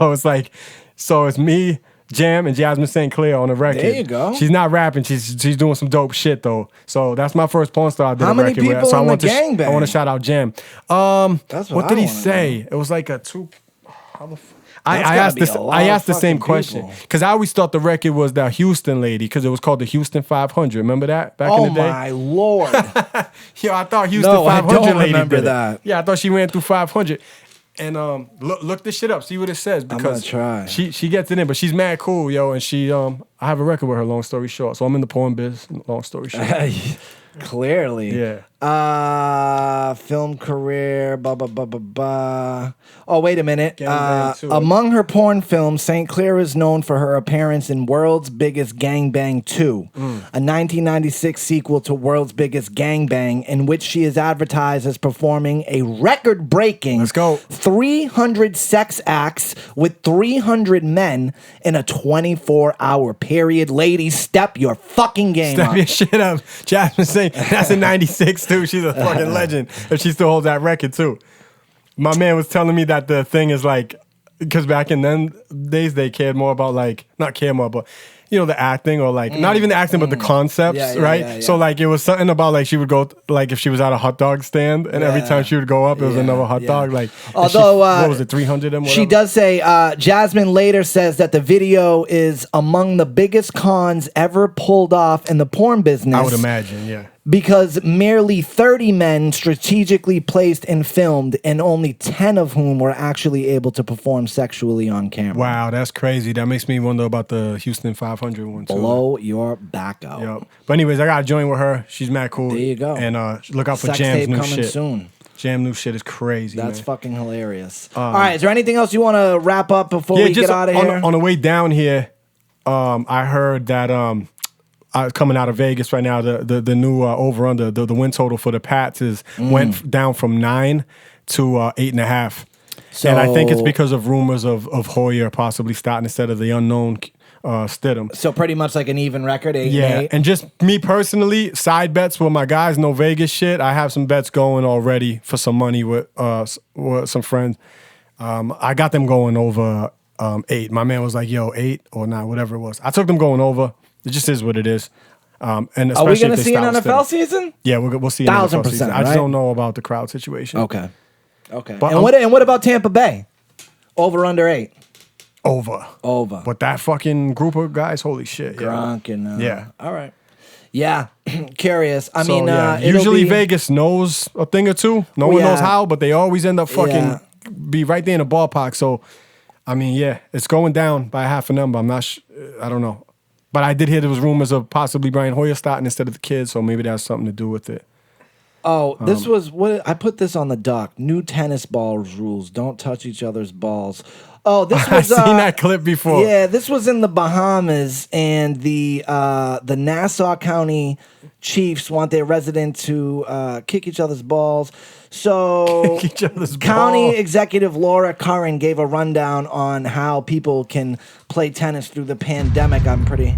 So it's me, Jam and Jasmine St. Clair on the record. There you go. She's not rapping. She's doing some dope shit though. So that's my first porn star I did How a many record with. people So in I want the to gangbang? I want to shout out Jam. That's what what did I he wanna say? It was like a two. How the That's I gotta asked be this. a lot I of asked the same fucking question people. because I always thought the record was the Houston lady because it was called the Houston 500. Remember that back in the day? Oh my lord! Yo, I thought Houston No, I 500 don't lady remember did it. that. Yeah, I thought she ran through 500. And look this shit up. See what it says because try. she gets it in, but she's mad cool, yo. And she I have a record with her. Long story short, so I'm in the porn biz. Long story short, Clearly. yeah. Film career, blah, blah, blah, blah, blah. Oh, wait a minute. Gangbang too. Among her porn films, St. Clair is known for her appearance in World's Biggest Gangbang 2, a 1996 sequel to World's Biggest Gangbang, in which she is advertised as performing a record-breaking Let's go. 300 sex acts with 300 men in a 24-hour period. Ladies, step your fucking game Step up. your shit up. Jasmine saying that's in 96 too. She's a fucking legend. And she still holds that record too. My man was telling me that the thing is like, because back in them days they cared more about like, not care more, but you know, the acting or like, not even the acting, but the concepts, Yeah, yeah, right? yeah, yeah. So like it was something about like she would go, like if she was at a hot dog stand and every time she would go up, it was another hot dog. Like, and Although, what was it, 300 of them? She whatever? does say, Jasmine later says that the video is among the biggest cons ever pulled off in the porn business. I would imagine, yeah. Because merely 30 men strategically placed and filmed, and only 10 of whom were actually able to perform sexually on camera. Wow, that's crazy. That makes me wonder about the Houston 500 one too. Blow your back out. Yep. But anyways, I got to join with her. She's mad cool. There you go. And look out for Sex Jam's tape new coming shit. soon. Jam new shit is crazy. That's man. fucking hilarious. All right, is there anything else you want to wrap up before we get out of here? On the way down here, I heard that coming out of Vegas right now, the new over under the win total for the Pats went down from 9 to 8.5. So, and I think it's because of rumors of Hoyer possibly starting instead of the unknown Stidham. So pretty much like an even record, 8 Yeah, and 8. and just me personally, side bets with my guys, no Vegas shit. I have some bets going already for some money with some friends. I got them going over 8. My man was like, yo, 8 or 9, whatever it was. I took them going over. It just is what it is. And especially Are we going if to they see an start NFL Stidham. season? Yeah, we'll see an NFL 1000%, season. I just right? don't know about the crowd situation. Okay. But And what about Tampa Bay? Over under 8. Over. But that fucking group of guys, holy shit. Gronk and yeah. All right. Yeah, curious. I So, mean, yeah, it'll usually be- Vegas knows a thing or two. No one knows yeah. how, but they always end up fucking Yeah. be right there in the ballpark. So, I mean, yeah, it's going down by half a number. I'm not I don't know. But I did hear there was rumors of possibly Brian Hoyer starting instead of the kid, so maybe that has something to do with it. Oh, this was what I put this on the doc. New tennis balls rules: don't touch each other's balls. Oh, this was I've seen that clip before. Yeah, this was in the Bahamas, and the Nassau County Chiefs want their residents to kick each other's balls. So, Kick each other's County balls. Executive Laura Curran gave a rundown on how people can play tennis through the pandemic. I'm pretty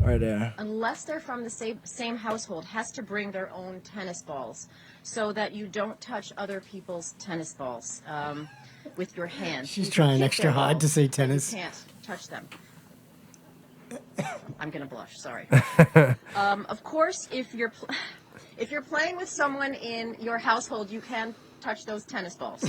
right there. Unless they're from the same household, has to bring their own tennis balls so that you don't touch other people's tennis balls with your hands. She's You can trying kick extra their hard balls, to say but tennis. You can't touch them. I'm gonna blush. Sorry. Of course, if you're playing with someone in your household, you can touch those tennis balls.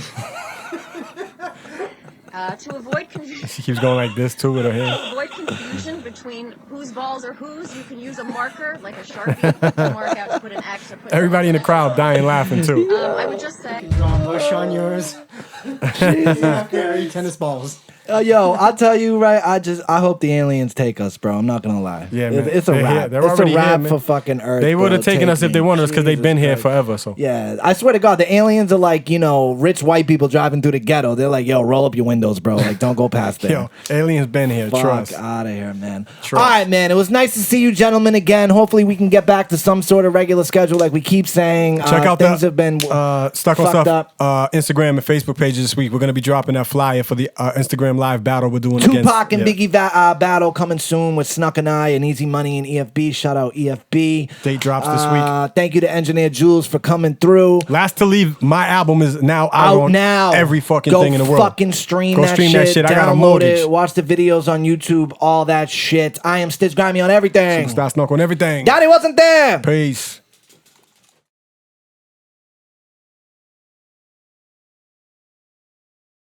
To avoid confusion. She keeps going like this too with her hand. To avoid confusion between whose balls are whose, you can use a marker, like a Sharpie, to mark out to put an X or put Everybody in the crowd dying laughing too. I would just say. Drawing bush on yours. Scary tennis balls. Yo, I'll tell you right. I hope the aliens take us, bro. I'm not gonna lie. Yeah, man. It's a They're wrap. here. They're It's a already wrap here, man. for fucking Earth. They would have bro. taken us Take if they me. wanted us because they've been here Jesus forever. So Yeah, I swear to God, the aliens are like, rich white people driving through the ghetto. They're like, yo, roll up your windows, bro. Like, don't go past there. yo, aliens been here. Fuck Trust. out of here, man. Trust. All right, man. It was nice to see you, gentlemen, again. Hopefully, we can get back to some sort of regular schedule, like we keep saying. Check out things the have been Stuck on fucked Stuff up. Instagram and Facebook pages this week. We're gonna be dropping that flyer for the Instagram live battle we're doing against Tupac and Biggie battle coming soon with Snuk and I and Easy Money and EFB. Shout out EFB. Date drops this week. Thank you to Engineer Jules for coming through. Last to Leave, my album is now Out on now. every fucking Go thing in the world. fucking stream Go that stream shit. that shit. I got a Download mortgage. it. Watch the videos on YouTube. all that shit. I am Stiz Grimey on everything. Superstah Snuk on everything. Daddy wasn't there. Peace.